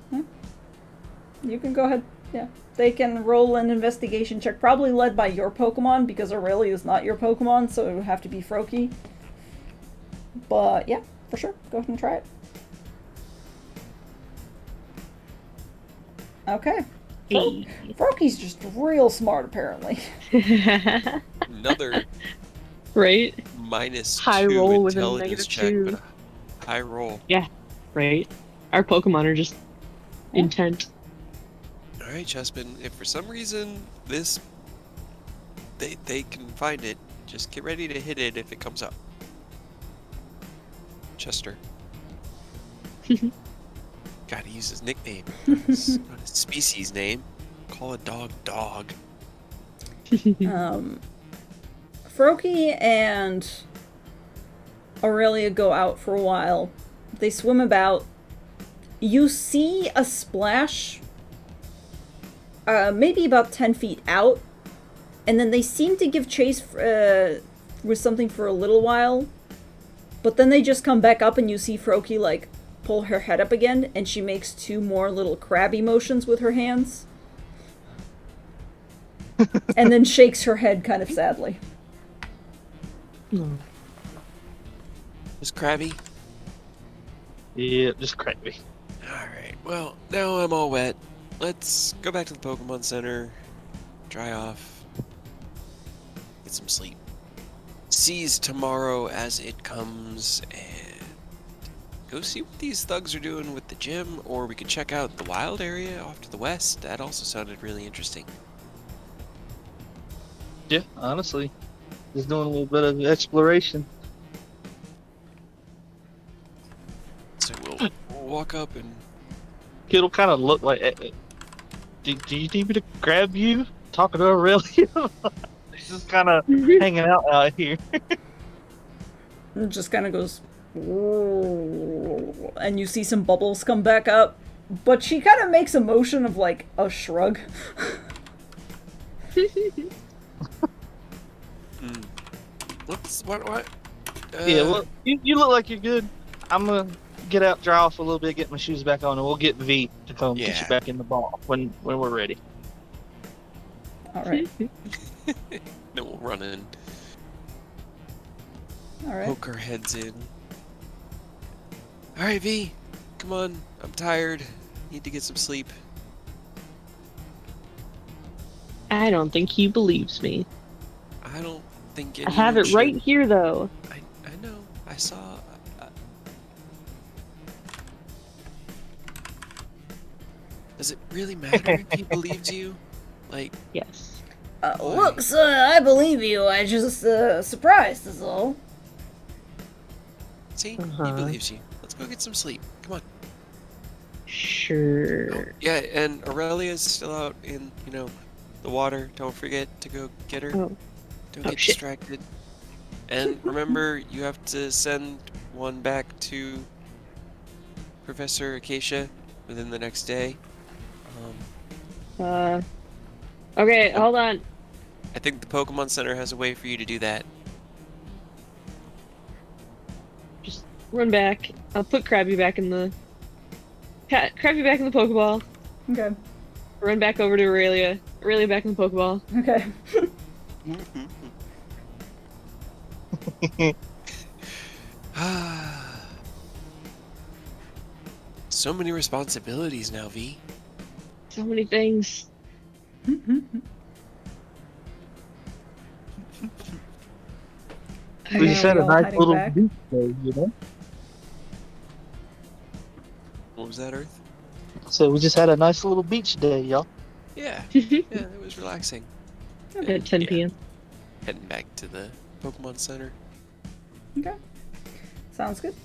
You can go ahead. Yeah. They can roll an investigation check, probably led by your Pokemon, because Aurelia is not your Pokemon, so it would have to be Froakie. But, yeah, for sure. Go ahead and try it. Okay. Froakie's just real smart, apparently. Another Right? minus High 2 roll with a intelligence check, -2. but a high roll. Right? Our Pokemon are just intent. All right, Chespin. If for some reason they can find it, just get ready to hit it if it comes up. Chester. Gotta use his nickname, not his species name. Call a dog dog. Froki and Aurelia go out for a while. They swim about. You see a splash, maybe about 10 feet out, and then they seem to give chase with something for a little while, but then they just come back up and you see Froki, like, pull her head up again, and she makes 2 more little crabby motions with her hands. And then shakes her head kind of sadly. Just crabby? Yeah, just crabby. Alright, well, now I'm all wet. Let's go back to the Pokemon Center, dry off, get some sleep. Seize tomorrow as it comes, and go see what these thugs are doing with the gym, or we could check out the wild area off to the west. That also sounded really interesting. Yeah, honestly. Just doing a little bit of exploration. So we'll walk up and... It'll kind of look like... do you need me to grab you? Talking to Aurelia? Just kind of hanging out here. It just kind of goes... And you see some bubbles come back up. But she kind of makes a motion of, like, a shrug. What? Yeah, well, you look like you're good. I'm gonna get out, dry off a little bit, get my shoes back on, and we'll get V to come get you back in the ball when we're ready. Alright. Then we'll run in. Alright. Poke our heads in. Alright, V. Come on. I'm tired. Need to get some sleep. I don't think he believes me. I don't think I have it right here, though. I know. I saw... Does it really matter if he believes you? Like... Yes. Look, son, I believe you. I just, surprised is all. See? He Uh-huh. believes you. Let's go get some sleep. Come on. Sure. Yeah, and Aurelia's still out in, the water. Don't forget to go get her. Oh. Don't Oh, get shit. distracted. And remember, you have to send one back to Professor Acacia within the next day. Okay, hold on. I think the Pokemon Center has a way for you to do that. Just run back. I'll put Krabby back in the... Krabby back in the Pokeball. Okay. Run back over to Aurelia. Aurelia back in the Pokeball. Okay. So many responsibilities now, V. So many things. We just had a all nice heading little back? beach day, you know? What was that, Earth? So we just had a nice little beach day, y'all. Yeah. Yeah, it was relaxing. At 10 Yeah. p.m. Heading back to the Pokemon Center. Okay. Sounds good.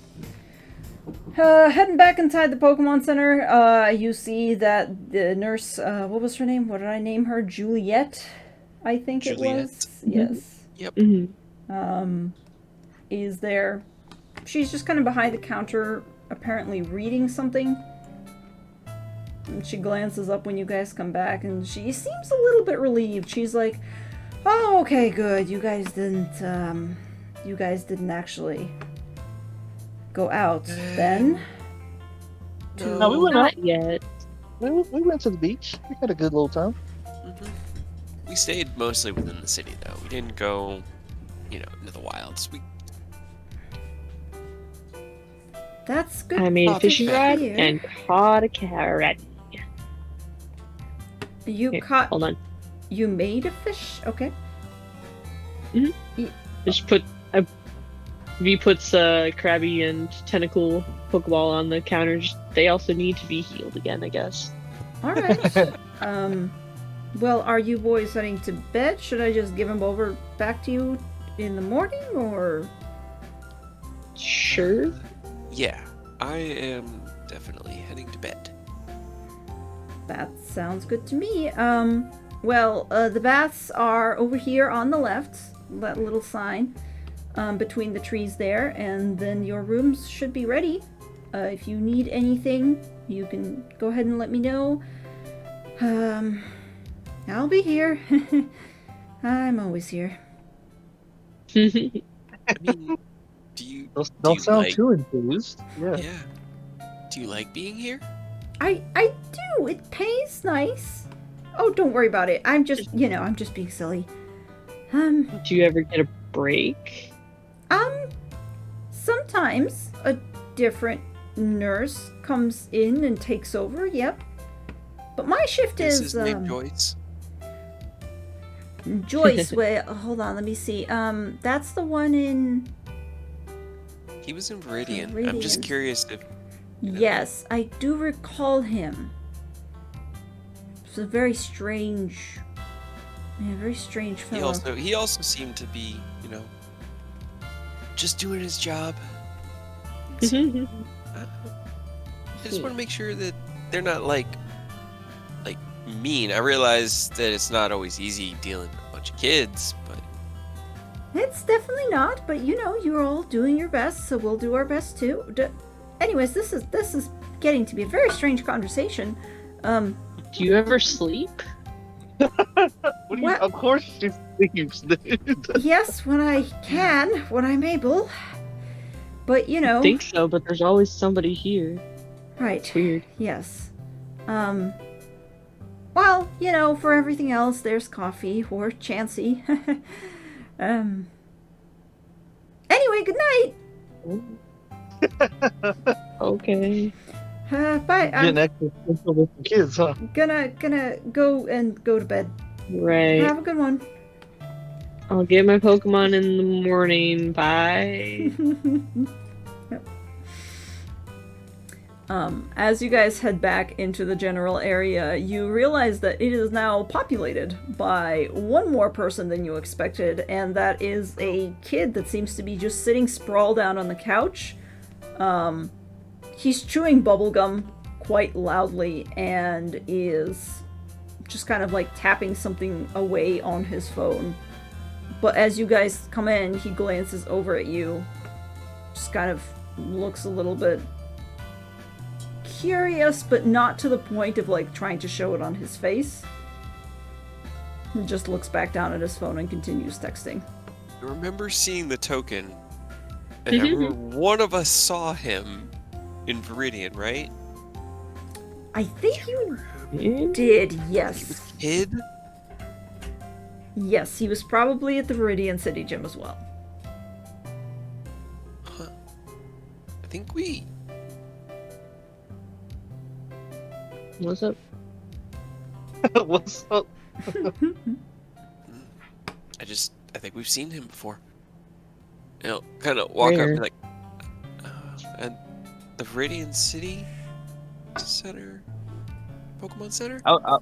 Heading back inside the Pokemon Center, you see that the nurse, what was her name? What did I name her? Juliet, I think it was. Yes. Yep. Mm-hmm. Is there. She's just kind of behind the counter, apparently reading something. And she glances up when you guys come back, and she seems a little bit relieved. She's like, "Oh, okay, good. You guys didn't actually go out then." No, we went Not out. yet. We went to the beach. We had a good little time. We stayed mostly within the city, though. We didn't go, into the wilds. That's good. I made a to fishing rod hear. and caught a carrot. You Here, caught. hold on. You made a fish. Okay. Just V puts Krabby and Tentacle Pokeball on the counters. They also need to be healed again, I guess. All right. Well, are you boys heading to bed? Should I just give him over back to you in the morning, or? Sure. Yeah, I am definitely heading to bed. That sounds good to me. Well, the baths are over here on the left, that little sign, between the trees there, and then your rooms should be ready. If you need anything, you can go ahead and let me know. I'll be here. I'm always here. I mean, do you Don't sound like, too enthused. Yeah. yeah. Do you like being here? I do. It pays nice. Oh, don't worry about it. I'm just being silly. Do you ever get a break? Sometimes a different nurse comes in and takes over, yep. But my shift This is, is named Joyce. Joyce, wait, hold on, let me see. That's the one in... He was in Viridian. I'm Viridian. just curious if... Yes, I do recall him. It's a very strange... Yeah, very strange fellow. He also seemed to be, just doing his job. I just want to make sure that they're not like mean. I realize that it's not always easy dealing with a bunch of kids, but It's definitely not, but you're all doing your best, so we'll do our best too. Anyways, this is getting to be a very strange conversation. Do you ever sleep? What? Of course she sleeps, dude. Yes, when I can, when I'm able. But I think so, but there's always somebody here. right. It's weird. Yes. Well, for everything else, there's coffee or Chansey. Anyway, good night. Okay. Bye. Getting I'm extra social with the kids, huh? gonna go to bed. Right. Have a good one. I'll get my Pokemon in the morning. Bye. As you guys head back into the general area, you realize that it is now populated by one more person than you expected, and that is a kid that seems to be just sitting sprawled out on the couch. He's chewing bubblegum quite loudly and is just kind of like tapping something away on his phone. But as you guys come in, he glances over at you, just kind of looks a little bit curious, but not to the point of like trying to show it on his face. He just looks back down at his phone and continues texting. I remember seeing the token, and I remember one of us saw him in Viridian, right? I think you Yeah. did, He yes. was a kid? Yes, he was probably at the Viridian City Gym as well. Huh. I think we... What's up? What's up? I think we've seen him before. Kind of walk up Where? and be like, at the Viridian City Center? Pokemon Center? I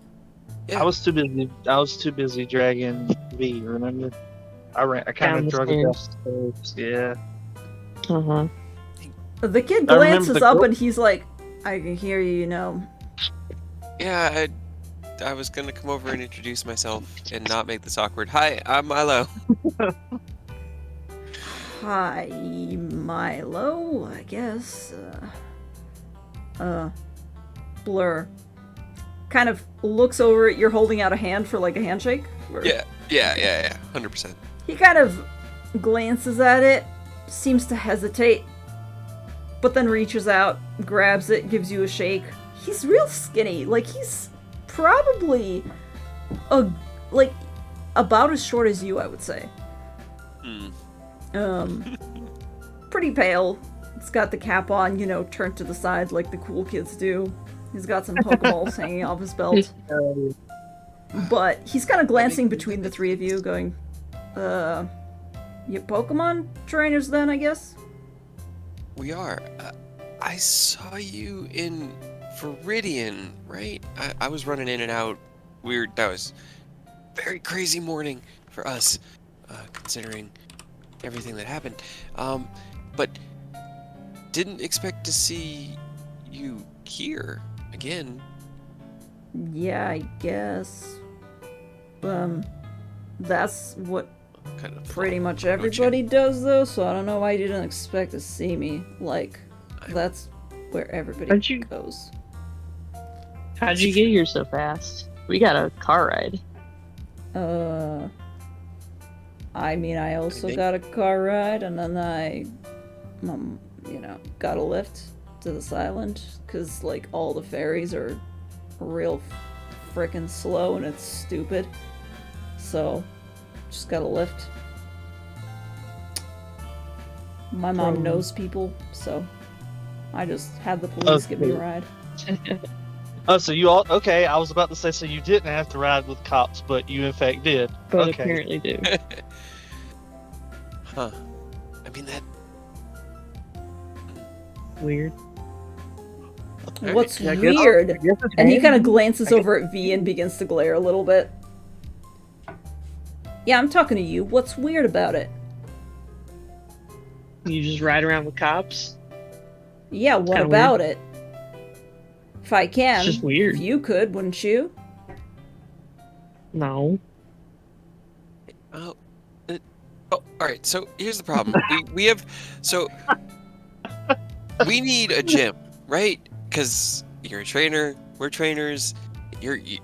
Yeah. was too busy. I was too busy dragging V. Remember? I kind Down of the drug it stairs. downstairs. Yeah. Uh-huh. The kid I remember glances the up girl- and he's like, I can hear you, Yeah, I was gonna come over and introduce myself and not make this awkward. Hi, I'm Milo. Hi, Milo, I guess. Blur. Kind of looks over at you're holding out a hand for like a handshake. Or- Yeah, 100%. He kind of glances at it, seems to hesitate, but then reaches out, grabs it, gives you a shake. He's real skinny. Like, he's probably about as short as you, I would say. Pretty pale. It's got the cap on, turned to the side like the cool kids do. He's got some Pokeballs hanging off his belt. But he's kind of glancing between the three of you, going, you Pokemon trainers then, I guess? We are. I saw you in Viridian, right? I was running in and out that was very crazy morning for us, considering everything that happened. But didn't expect to see you here again. Yeah, I guess. That's what Kind of pretty flop. much everybody does, though, so I don't know why you didn't expect to see me. Like, that's where everybody How'd you- goes. How'd you get here so fast? We got a car ride. I mean, I also think- got a car ride, and then I, got a lift to this island, because, like, all the ferries are real frickin' slow, and it's stupid. So, just got a lift. My mom knows people, so I just had the police give me a ride. Oh, so you all okay? I was about to say, so you didn't have to ride with cops, but you in fact did. But Okay. apparently do. Huh. I mean, that... Weird. What's Yeah, I guess- weird? I guess it's And he handy. kind of glances over at V and begins to glare a little bit. Yeah, I'm talking to you. What's weird about it? You just ride around with cops? Yeah, what kinda about it? If I can, It's just weird. if you could, wouldn't you? No. Oh, all right. So here's the problem. we have so we need a gym, right? Because you're a trainer, we're trainers.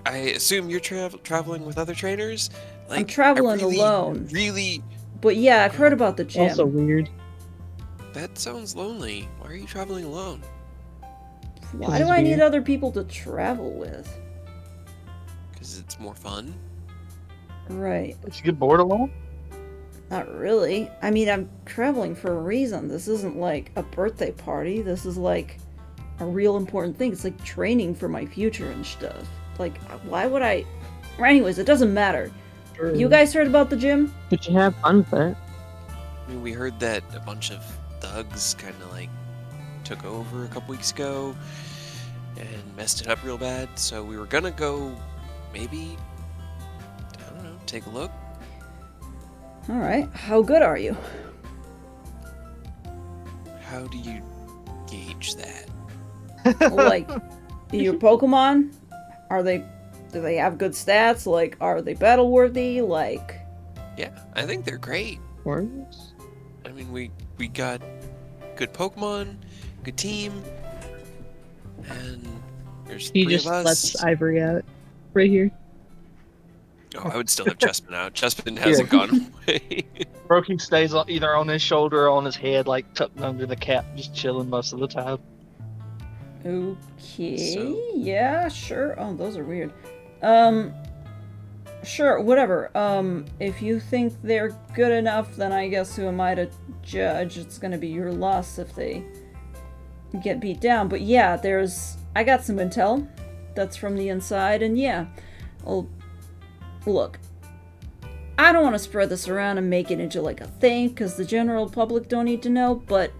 I assume you're traveling with other trainers. Like, I'm traveling I really, alone. Really, But yeah, I've heard about the gym. Also weird. that sounds lonely. Why are you traveling alone? Why This do is I need weird. other people to travel with? Because it's more fun. Right. Did you get bored alone? Not really. I mean, I'm traveling for a reason. This isn't like a birthday party. This is like a real important thing. It's like training for my future and stuff. Like, why would I... Anyways, it doesn't matter. You guys heard about the gym? But you have fun with it. I mean, we heard that a bunch of thugs kind of like took over a couple weeks ago and messed it up real bad. So we were gonna go, maybe, I don't know, take a look. Alright. How good are you? How do you gauge that? Like, your Pokemon? Do they have good stats? Like, are they battle worthy? Like, Yeah, I think they're great. Worms? I mean, we got good Pokemon, good team, and there's He three just of us. lets Ivory out. Right here. Oh, I would still have Chespin out. Chespin hasn't gone away. Brokey stays either on his shoulder or on his head, like tucked under the cap, just chilling most of the time. okay. So- Yeah, sure. Oh, those are weird. Sure, whatever. If you think they're good enough, then I guess who am I to judge? It's gonna be your loss if they get beat down. But yeah, I got some intel that's from the inside, and yeah. Well, look. I don't want to spread this around and make it into like a thing, because the general public don't need to know, but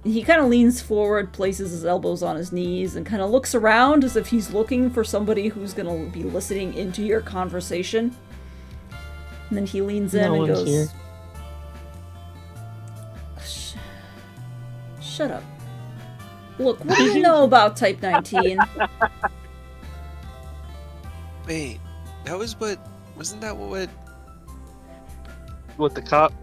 he kind of leans forward, places his elbows on his knees, and kind of looks around as if he's looking for somebody who's going to be listening into your conversation. And then he leans in No and one's goes, here. Shut up. Look, what do you know about Type 19? Wait, wasn't that what? What the cop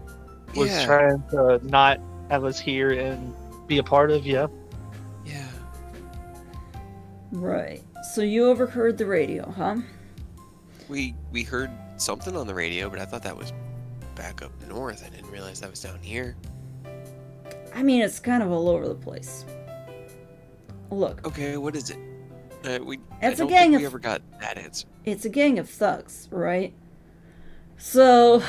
was Yeah. trying to not have us here and be a part of, yeah. Yeah. Right. So you overheard the radio, huh? We heard something on the radio, but I thought that was back up north. I didn't realize that was down here. I mean, it's kind of all over the place. Look, Okay, what is it? I It's a don't gang think of- we ever got that answer. it's a gang of thugs, right? So,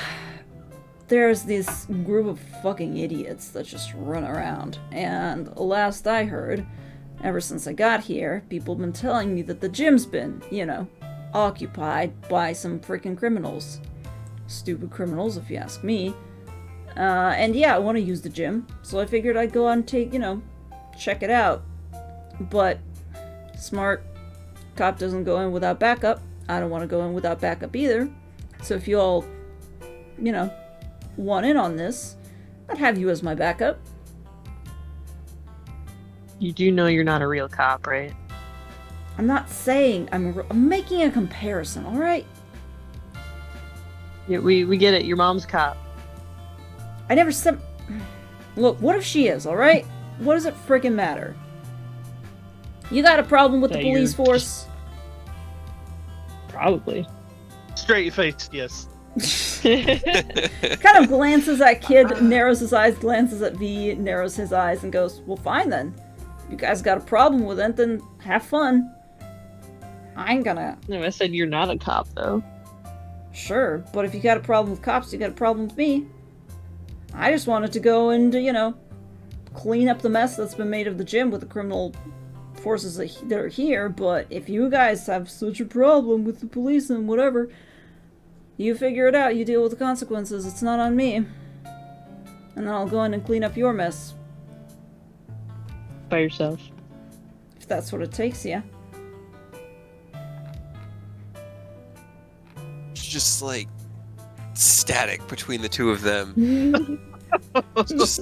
there's this group of fucking idiots that just run around. And last I heard, ever since I got here, people have been telling me that the gym's been, occupied by some freaking criminals. Stupid criminals, if you ask me. And yeah, I want to use the gym, so I figured I'd go out and check it out. But, smart cop doesn't go in without backup. I don't want to go in without backup either. So if you all, want in on this, I'd have you as my backup. You do know you're not a real cop, right? I'm not saying I'm making a comparison, all right? Yeah, we get it. Your mom's a cop. I never said. Look, what if she is, all right? What does it freaking matter? You got a problem with the That police you're force? Probably. Straight your face, yes. Kind of glances at Kid, narrows his eyes, glances at V, narrows his eyes, and goes, well, fine then. You guys got a problem with it, then have fun. I ain't gonna... No, I said you're not a cop, though. Sure, but if you got a problem with cops, you got a problem with me. I just wanted to go and, clean up the mess that's been made of the gym with the criminal forces that are here, but if you guys have such a problem with the police and whatever, you figure it out, you deal with the consequences, it's not on me. And then I'll go in and clean up your mess. By yourself. If that's what it takes, yeah. Just like static between the two of them. just.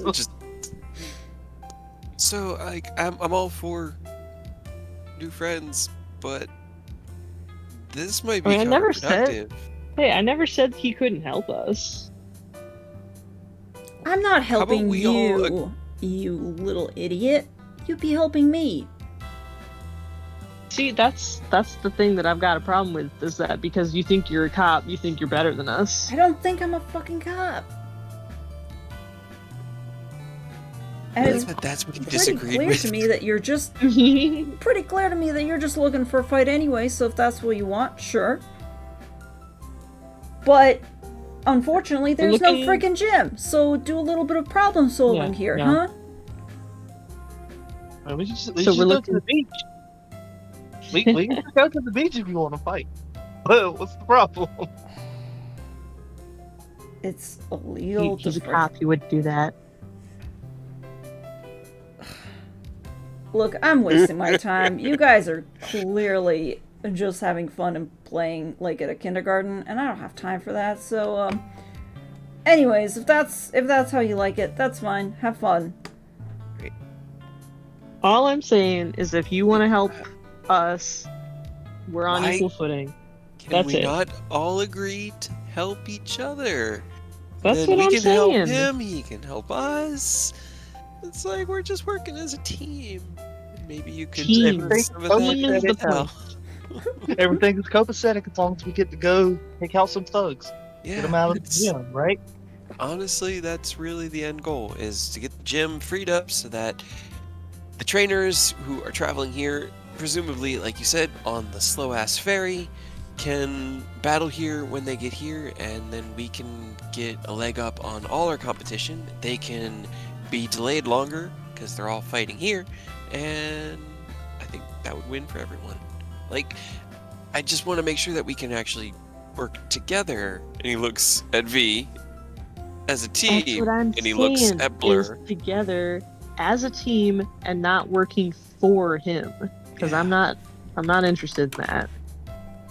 So like I'm all for new friends, but this might be I never said. counterproductive. Hey, I never said he couldn't help us. I'm not helping we you, all you little idiot. You'd be helping me. See, that's the thing that I've got a problem with, is that because you think you're a cop, you think you're better than us. I don't think I'm a fucking cop. And it's That's what you pretty disagreed clear with. to me that you're just We're pretty clear to me that you're just looking for a fight anyway, so if that's what you want, sure. But unfortunately, there's no looking- freaking gym, so do a little bit of problem solving Yeah, here, yeah. huh? We just So go we're to looking- the beach. We can just go to the beach if you want to fight. Well, what's the problem? It's illegal He's a to cop, he wouldn't do that. Look, I'm wasting my time. You guys are clearly just having fun and playing like at a kindergarten, and I don't have time for that. So, anyways, if that's how you like it, that's fine. Have fun. All I'm saying is if you want to help us, we're on Why- equal footing. Can That's we it. not all agree to help each other? That's Then what I'm we can help saying. him, he can help us. It's like we're just working as a team. Maybe you could Team. take some of Team that is the now. Everything is copacetic as long as we get to go take out some thugs. Yeah, Get them out of the it's- gym, right? honestly, that's really the end goal, is to get the gym freed up so that the trainers who are traveling here, presumably, like you said, on the slow-ass ferry, can battle here when they get here, and then we can get a leg up on all our competition. They can be delayed longer, because they're all fighting here, and I think that would win for everyone. Like, I just want to make sure that we can actually work together. And he looks at V as a team, That's what I'm and he looks saying, at Blur. is together as a team and not working for him. Because Yeah. I'm not interested in that.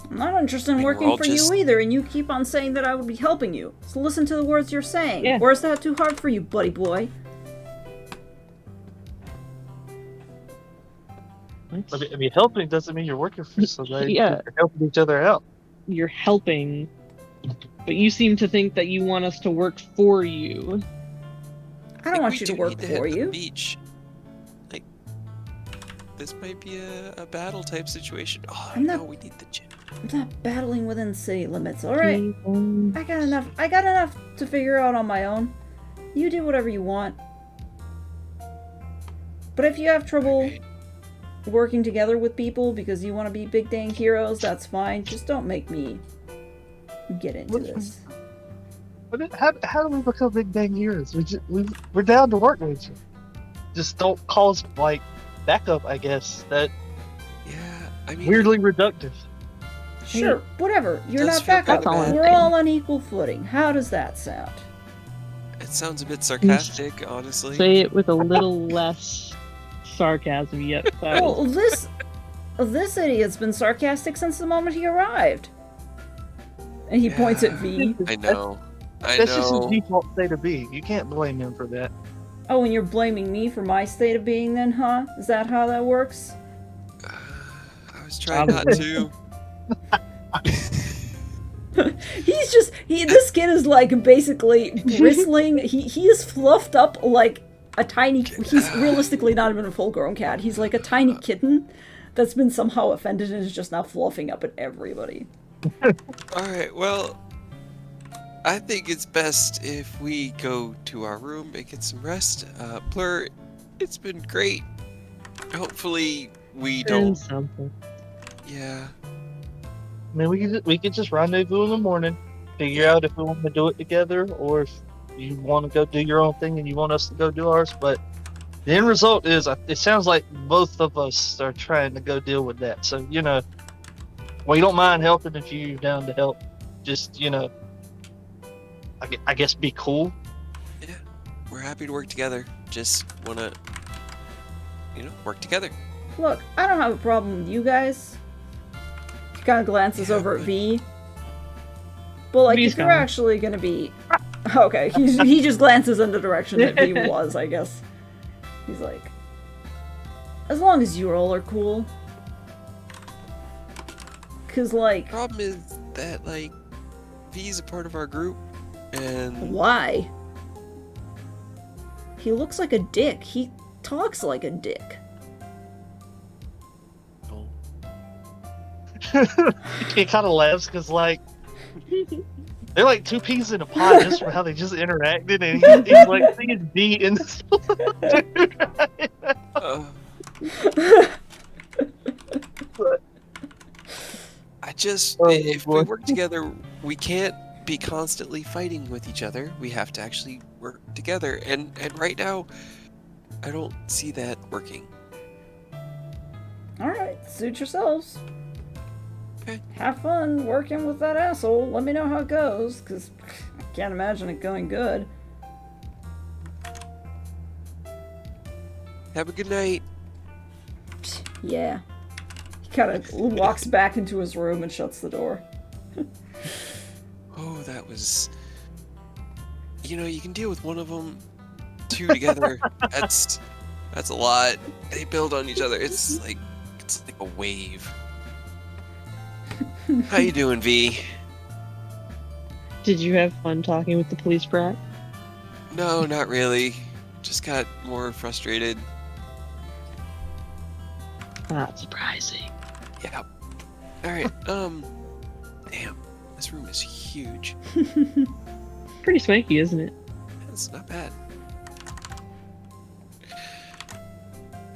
I'm not interested in Like, we're working all for just- you either, and you keep on saying that I would be helping you. So listen to the words you're saying. Yeah. Or is that too hard for you, buddy boy? I mean, helping doesn't mean you're working for somebody. Yeah. You're helping each other out. You're helping, but you seem to think that you want us to work for you. I think don't want we you to do work need hit for the you. Beach. Like, this might be a battle type situation. Oh, I'm not- no, we need the gym. I'm not battling within city limits, alright? I got enough to figure out on my own. You do whatever you want. But if you have trouble Alright. working together with people because you want to be big dang heroes, that's fine. Just don't make me get into What- this. But how do we become big bang heroes? We're down to work with you. Just don't cause like backup. I guess that Yeah, I mean, weirdly reductive. Sure, whatever. You're does not feel backup. kinda bad. We're all on equal footing. How does that sound? it sounds a bit sarcastic, honestly. Say it with a little less sarcasm yet. Well, This idiot's been sarcastic since the moment he arrived. And he points at V. I know. I That's just his know. default state of being. You can't blame him for that. Oh, and you're blaming me for my state of being then, huh? Is that how that works? I was trying not to. This kid is like basically bristling. He is fluffed up like a tiny, he's realistically not even a full grown cat. He's like a tiny kitten that's been somehow offended and is just now fluffing up at everybody. Alright, well, I think it's best if we go to our room and get some rest. Blur, it's been great. Hopefully we don't... Something. Yeah. I mean, we could just rendezvous in the morning, figure out if we want to do it together, or if you want to go do your own thing and you want us to go do ours. But the end result is, it sounds like both of us are trying to go deal with that. So, we don't mind helping if you're down to help. Just, I guess be cool. Yeah. We're happy to work together. Just wanna, work together. Look, I don't have a problem with you guys. He kind of glances Yeah, over at but- V. But like, V's if you're gone. actually gonna be... Okay, he just glances in the direction that V was, I guess. He's like, as long as you all are cool. Cause like, Problem is that, V's a part of our group, and... why? He looks like a dick. He talks like a dick. Oh. He kind of laughs because, they're like two peas in a pod just from how they just interacted, and he's like seeing D in this. If we boy. work together, we can't be constantly fighting with each other. We have to actually work together, and right now, I don't see that working. Alright, suit yourselves. Okay. Have fun working with that asshole. Let me know how it goes, because I can't imagine it going good. Have a good night. Yeah. He kind of walks back into his room and shuts the door. Oh, that was... you can deal with one of them. Two together, that's a lot. They build on each other. It's like a wave. How you doing, V? Did you have fun talking with the police brat? No, not really. Just got more frustrated. Not surprising. Yeah. Alright, damn. This room is huge. Pretty swanky, isn't it? That's not bad.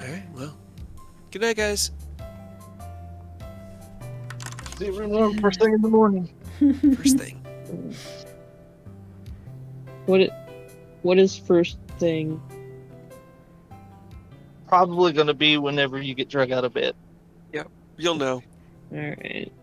Alright, well. Good night, guys. See you first thing in the morning. First thing. What is first thing? Probably going to be whenever you get drug out of bed. You'll know. Alright.